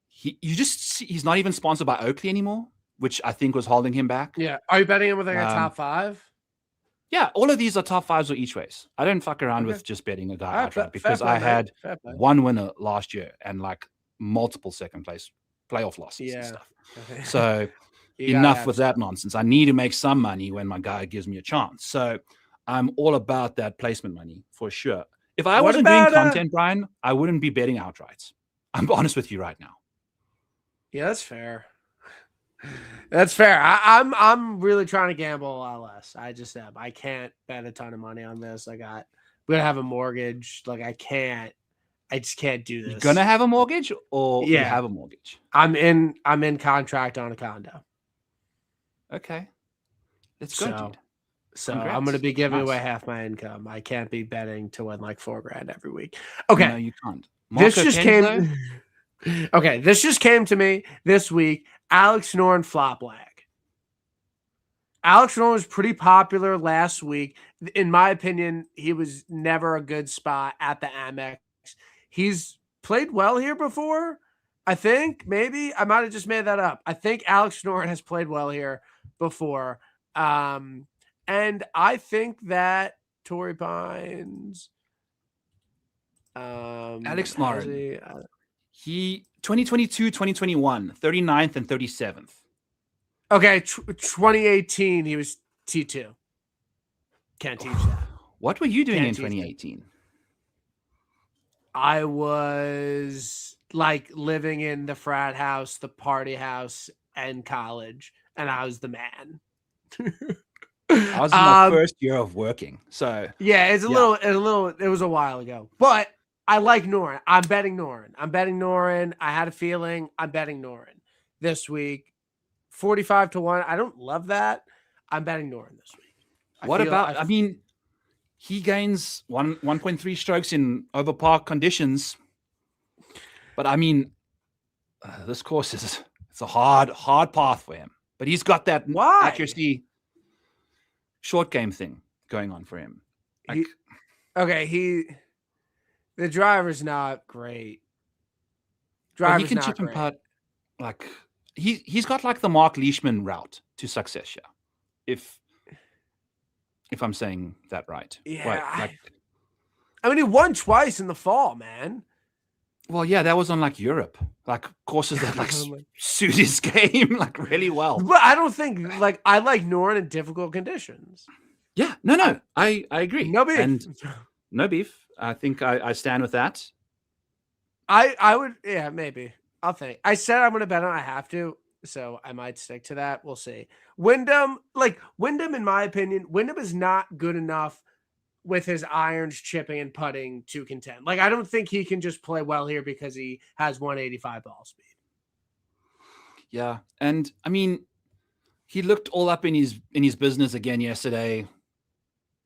he's not even sponsored by Oakley anymore, which I think was holding him back. Yeah. Are you betting him with like a top 5? Yeah, all of these are top 5s or each ways. I don't fuck around with just betting a guy outright because I had one winner last year and like multiple second place playoff losses and stuff. Okay. So enough with that nonsense. I need to make some money when my guy gives me a chance. So I'm all about that placement money for sure. If I wasn't doing content, Brian, I wouldn't be betting outrights. I'm honest with you right now. Yeah, that's fair. That's fair. I'm really trying to gamble a lot less. I just am. I can't bet a ton of money on this. I'm gonna have a mortgage. Like I just can't do this. You're gonna have a mortgage, or you have a mortgage? I'm in contract on a condo. Okay, let's go, dude. So congrats. I'm gonna be giving away half my income. I can't be betting to win like $4,000 every week. Okay, no, you can't. This just came. Okay, this just came to me this week. Alex Noren flop lag. Alex Noren was pretty popular last week. In my opinion, he was never a good spot at the Amex. He's played well here before, I think. Maybe. I might have just made that up. I think Alex Noren has played well here before. And I think that Torrey Pines... Alex Noren. He 2022, 2021, 39th and 37th. Okay, 2018, he was T2. Can't teach that. What were you doing in 2018? I was like living in the frat house, the party house, and college, and I was the man. I was in my first year of working, so yeah, it was a while ago, but I like Noren. I'm betting Noren. I had a feeling. I'm betting Noren this week. 45-1. I don't love that. I'm betting Noren this week. I mean, he gains 1.3 strokes in over par conditions. But I mean, this course it's a hard path for him. But he's got that accuracy short game thing going on for him. The driver's not great. He can chip and putt. Like he's got like the Mark Leishman route to success. Yeah, if I'm saying that right. Yeah. I mean, he won twice in the fall, man. Well, yeah, that was on like Europe, like courses that like suit his game like really well. But I don't think I like Noren in difficult conditions. Yeah, no, I agree. No beef. And no beef. I think I stand with that. I would, yeah, maybe. I'll think. I said I'm going to bet on. I have to, so I might stick to that. We'll see. Wyndham, in my opinion, Wyndham is not good enough with his irons, chipping, and putting to contend. I don't think he can just play well here because he has 185 ball speed. Yeah, and I mean, he looked all up in his business again yesterday.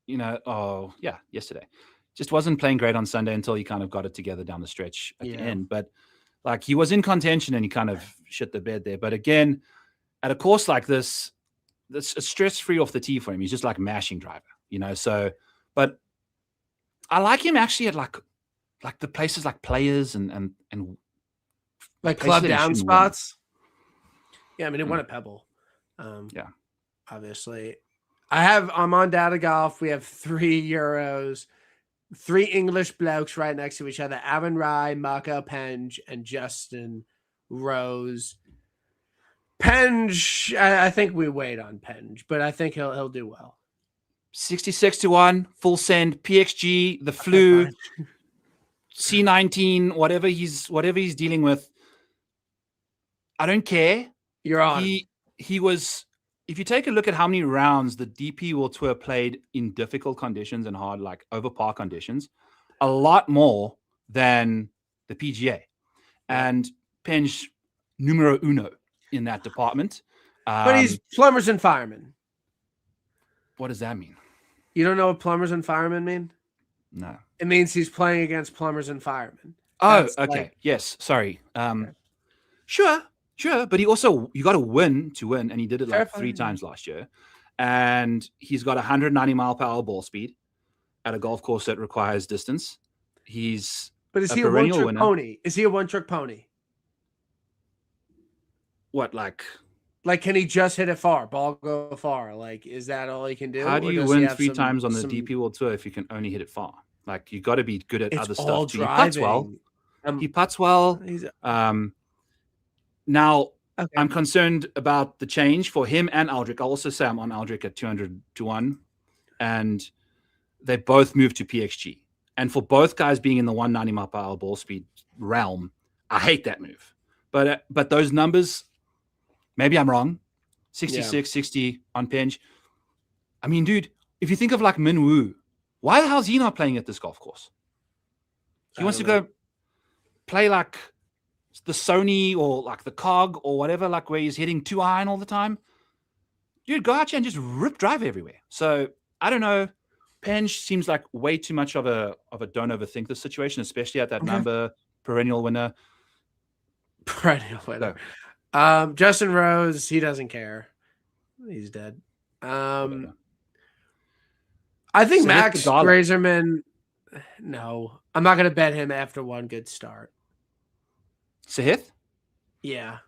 Yesterday. Just wasn't playing great on Sunday until he kind of got it together down the stretch at the end. But he was in contention and he kind of shit the bed there. But again, at a course like this, that's stress-free off the tee for him. He's just like mashing driver, So, but I like him actually at like the places like Players and like club down spots. Yeah, I mean, he won at Pebble. Obviously. I'm on Data Golf. We have 3 Euros, 3 English blokes right next to each other. Aaron Rai, Marco Penge, and Justin Rose. Penge, I think we wait on Penge, but I think he'll do well. 66-1, full send, PXG, the flu, C19, whatever he's dealing with. I don't care. You're on. He was. If you take a look at how many rounds the DP World Tour played in difficult conditions and hard, like over par conditions, a lot more than the PGA. And Penge numero uno in that department. But he's plumbers and firemen. What does that mean? You don't know what plumbers and firemen mean? No. It means he's playing against plumbers and firemen. Oh, okay. Yes. Sorry. Sure, but you got to win, and he did it like 3 times last year. And he's got 190 mile per hour ball speed at a golf course that requires distance. But is he a one-trick pony? Is he a one-trick pony? What, like can he just hit it far? Ball go far? Is that all he can do? How do you win 3 times on the DP World Tour if you can only hit it far? You got to be good at other stuff. He putts well. He putts well. Now, I'm concerned about the change for him and Aldrich. I'll also say I'm on Aldrich at 200-1, and they both moved to PXG. And for both guys being in the 190 mile per hour ball speed realm, I hate that move. But those numbers, maybe I'm wrong. 66, 60 on Penge. I mean, dude, if you think of like Min Woo, why the hell is he not playing at this golf course? He wants to go play like the Sony or like the Cog or whatever, where he's hitting 2 iron all the time. Dude, go out here and just rip drive everywhere. So I don't know. Penge seems like way too much of a don't overthink the situation, especially at that number, perennial winner. Justin Rose, he doesn't care. He's dead. I think Max Grazerman. No, I'm not going to bet him after one good start. Sahith? Yeah.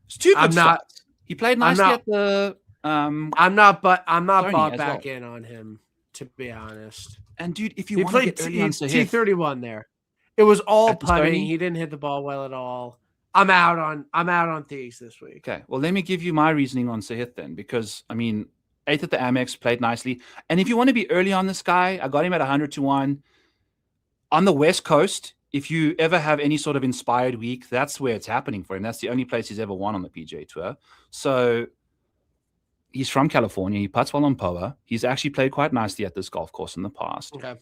It's 2 good starts. He played nicely at the I'm not bought back in on him, to be honest. And dude, if you want to get early on Sahith, T31 there. It was all putting. He didn't hit the ball well at all. I'm out on Thieves this week. Okay. Well, let me give you my reasoning on Sahith then, because I mean, 8th at the Amex, played nicely. And if you want to be early on this guy, I got him at 100-1. On the West Coast, if you ever have any sort of inspired week, that's where it's happening for him. That's the only place he's ever won on the PGA Tour. So he's from California. He putts well on POA. He's actually played quite nicely at this golf course in the past. Okay.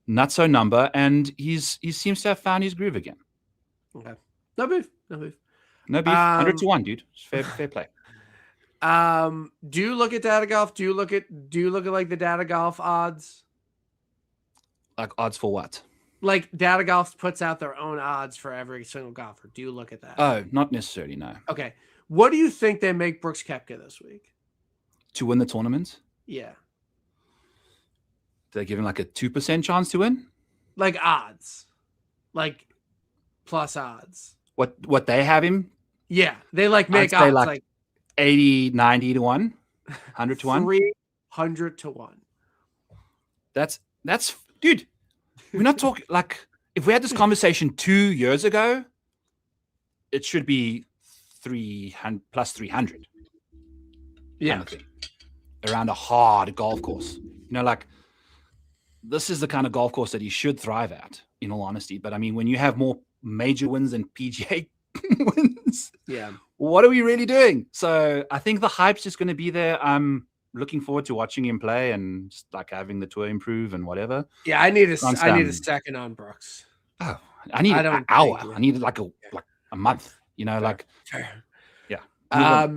nutso number, and he seems to have found his groove again. Okay. No beef. 100 to 1, dude. It's fair play. Do you look at data golf? Do you look at like the data golf odds? Like odds for what? Like data golf puts out their own odds for every single golfer. Do you look at that? Oh, not necessarily, no. Okay. What do you think they make Brooks Koepka this week? To win the tournament? Yeah. Do they give him like a 2% chance to win? Like odds. Like plus odds. What they have him? Yeah. They like make odds like 80, 90 to 1, 100 to 1. 300 to 1. That's dude. We're not talking like if we had this conversation 2 years ago, it should be 300 plus 300. Yeah. Kind of thing, around a hard golf course. Like this is the kind of golf course that he should thrive at, in all honesty. But I mean, when you have more major wins than PGA wins, yeah, what are we really doing? So I think the hype's just going to be there. I'm looking forward to watching him play and just like having the tour improve and whatever. Yeah, I need a second on Brooks. Oh, I need an hour. I need like a month. Like fair. Yeah.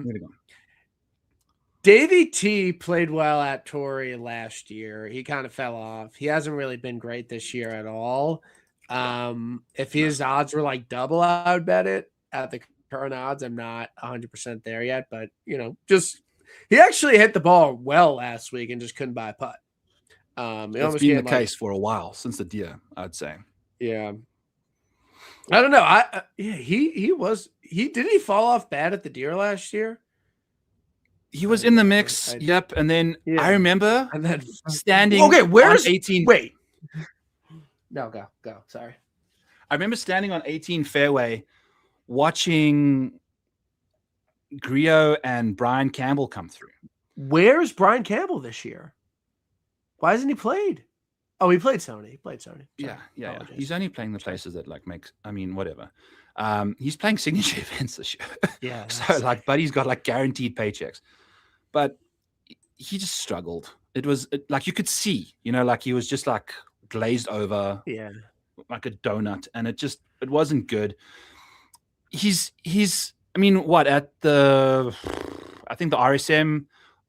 Davey T played well at Torrey last year. He kind of fell off. He hasn't really been great this year at all. If his odds were like double, I would bet it at the current odds. I'm not 100% there yet, but just he actually hit the ball well last week and just couldn't buy a putt. It's been the case for a while since the deer, I'd say. Yeah. I don't know. Did he fall off bad at the deer last year? He was in the mix. Yep. And then I remember standing. Okay, where's 18? Wait. No, go. Sorry. I remember standing on 18 fairway watching Griot and Brian Campbell come through. Where's Brian Campbell this year? Why hasn't he played? Oh, he played Sony. Sorry. Yeah. He's only playing the places that whatever. He's playing signature events this year. Yeah. So Buddy's got guaranteed paychecks, but he just struggled. It was like you could see, he was just glazed over, like a donut, and it wasn't good. He's I think the RSM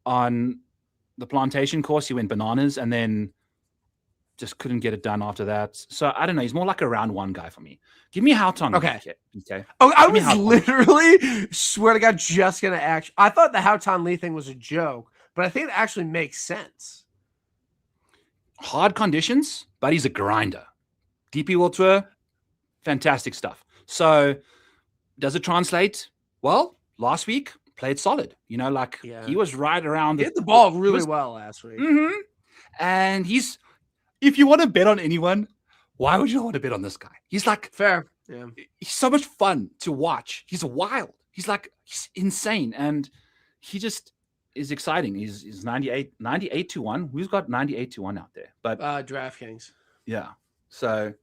on the Plantation course, he went bananas and then just couldn't get it done after that. So I don't know. He's more like a round one guy for me. Give me Haotong. Okay. Oh, I was literally, swear to God, just going to I thought the Haotong Lee thing was a joke, but I think it actually makes sense. Hard conditions, but he's a grinder. DP World Tour, fantastic stuff. So does it translate? Well, last week played solid. He was right around. He hit the ball really well last week. Mm-hmm. And if you want to bet on anyone, why would you want to bet on this guy? He's fair. Yeah. He's so much fun to watch. He's wild. He's insane. And he just is exciting. He's 98 to 1. Who's got 98 to 1 out there? But DraftKings. Yeah. So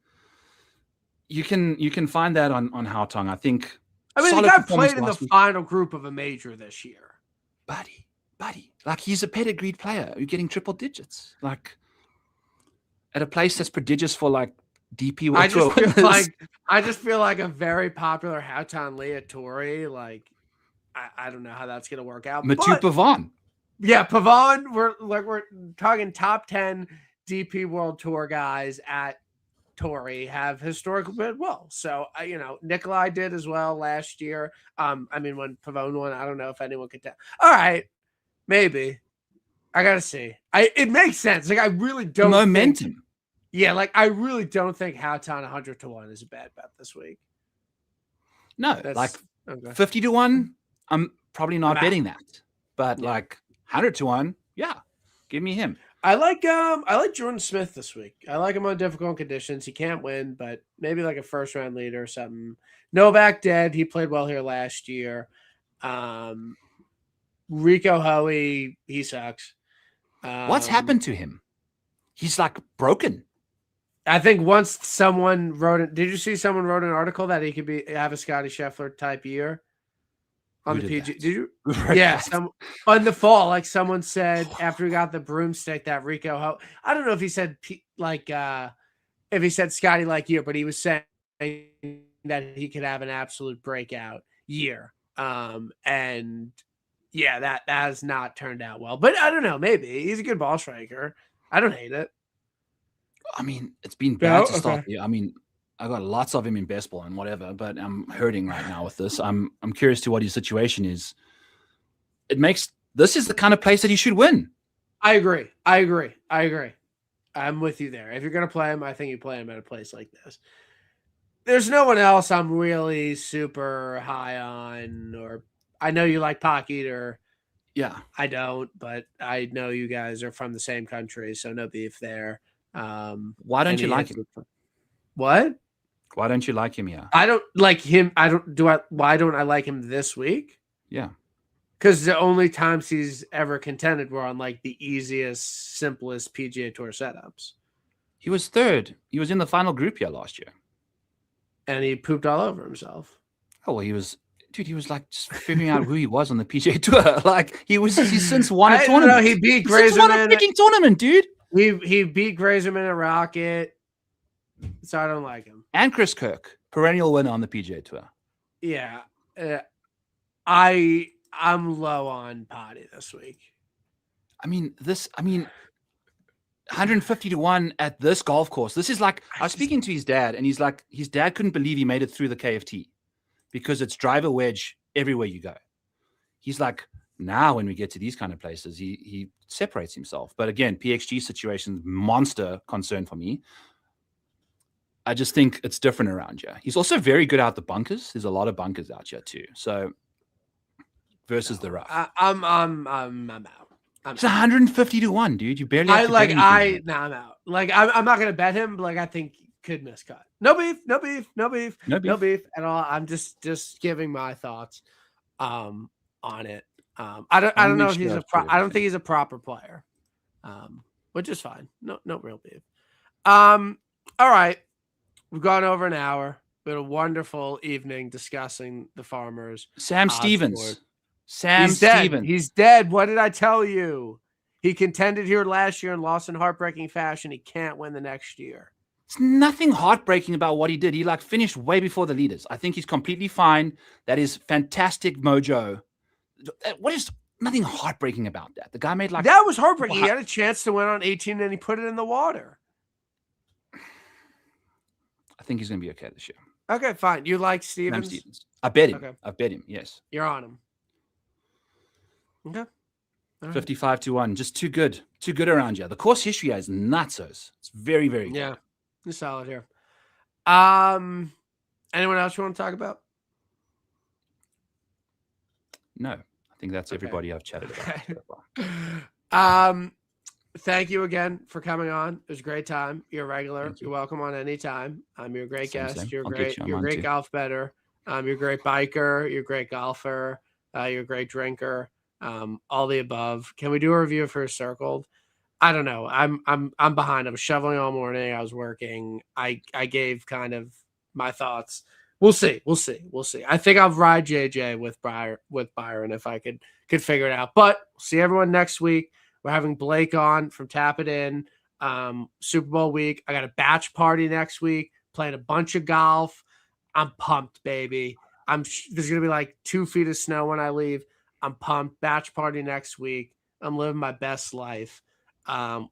you can find that on Haotong. I think. I mean, the guy played in the final group of a major this year. Buddy. He's a pedigreed player. You're getting triple digits. At a place that's prodigious for DP World Tour. I just feel like a very popular Haotong Lee at Torrey. I don't know how that's gonna work out. Mathieu Pavon. Yeah, Pavon. We're talking top 10 DP World Tour guys at Torrey have historically been well. So Nikolai did as well last year. When Pavon won, I don't know if anyone could tell. All right, maybe. I gotta see. It makes sense. I really don't. Momentum. I really don't think Haotong 100 to 1 is a bad bet this week. No, 50 to 1. I'm probably not betting that, but 100 to 1, yeah, give me him. I like Jordan Smith this week. I like him on difficult conditions. He can't win, but maybe a first round leader or something. Novak dead. He played well here last year. Rico Hoey, he sucks. What's happened to him? He's broken. I think once someone wrote it. Did you see someone wrote an article that he could have a Scottie Scheffler type year on the PGA? Did you? Yeah, on the fall, someone said after he got the broomstick that Rico. I don't know if he said if he said Scottie like you, but he was saying that he could have an absolute breakout year. And yeah, that has not turned out well. But I don't know. Maybe he's a good ball striker. I don't hate it. I mean, it's been bad to start the year. I mean, I got lots of him in baseball and whatever, but I'm hurting right now with this. I'm curious to what his situation is. This is the kind of place that he should win. I agree. I'm with you there. If you're going to play him, I think you play him at a place like this. There's no one else I'm really super high on, or I know you like Pock Eater. Yeah. I don't, but I know you guys are from the same country, so no beef there. Why don't you like him? What? Why don't you like him? Yeah. I don't like him. Why don't I like him this week? Yeah. Because the only times he's ever contended were on like the easiest, simplest PGA Tour setups. He was third. He was in the final group here last year. And he pooped all over himself. Oh, well, he was like just figuring out who he was on the PGA Tour. Like he's since won a tournament. No, he beat Grazerman. Won a freaking tournament, dude. He beat Grazerman at Rocket. So I don't like him. And Chris Kirk, perennial winner on the PGA Tour. Yeah. I'm low on Potty this week. I mean, 150 to 1 at this golf course. This is like, I was speaking to his dad, and he's like, his dad couldn't believe he made it through the KFT because it's driver wedge everywhere you go. He's like, now when we get to these kind of places, he separates himself. But again, PXG situation, monster concern for me. I just think it's different around here. He's also very good out the bunkers. There's a lot of bunkers out here too. So versus the rough. I'm out. It's 150 to 1, dude. You barely. I'm out. Like I'm not gonna bet him, but like I think he could miscut. No beef at all. I'm just giving my thoughts on it. I don't know if he's I don't think he's a proper player. Which is fine. No real beef. All right. We've gone over an hour. We had a wonderful evening discussing the Farmers. Sam Stevens. He's dead. What did I tell you? He contended here last year and lost in heartbreaking fashion. He can't win the next year. It's nothing heartbreaking about what he did. He finished way before the leaders. I think he's completely fine. That is fantastic mojo. What is nothing heartbreaking about that? The guy made that was heartbreaking. He had a chance to win on 18 and he put it in the water. I think he's going to be okay this year. Okay, fine. You like Stevens? Sam Stevens. I bet him. Okay. I bet him. Yes. You're on him. Okay. Right. 55 to 1. Just too good. Too good around here. The course history is nutsos. It's very, very good. Yeah. It's solid here. Anyone else you want to talk about? No. I think that's everybody I've chatted about. Thank you again for coming on. It was a great time. You're a regular. You're welcome on any time. You're a great guest. You're great. You're a great golf bettor. You're a great biker. You're a great golfer. You're a great drinker. All the above. Can we do a review for Circled? I don't know. I'm behind. I was shoveling all morning. I was working. I gave kind of my thoughts. We'll see. I think I'll ride JJ with Byron if I could figure it out. But we'll see everyone next week. We're having Blake on from Tap It In. Super Bowl week. I got a batch party next week. Playing a bunch of golf. I'm pumped, baby. There's gonna be like 2 feet of snow when I leave. I'm pumped. Batch party next week. I'm living my best life.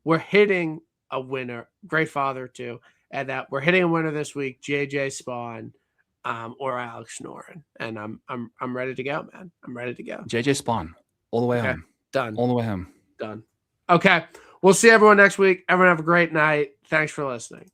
We're hitting a winner. Great father too. And that we're hitting a winner this week. JJ Spawn, or Alex Noren. And I'm ready to go, man. I'm ready to go. JJ Spawn, all the way home. Done. All the way home. Done. Okay. We'll see everyone next week. Everyone have a great night. Thanks for listening.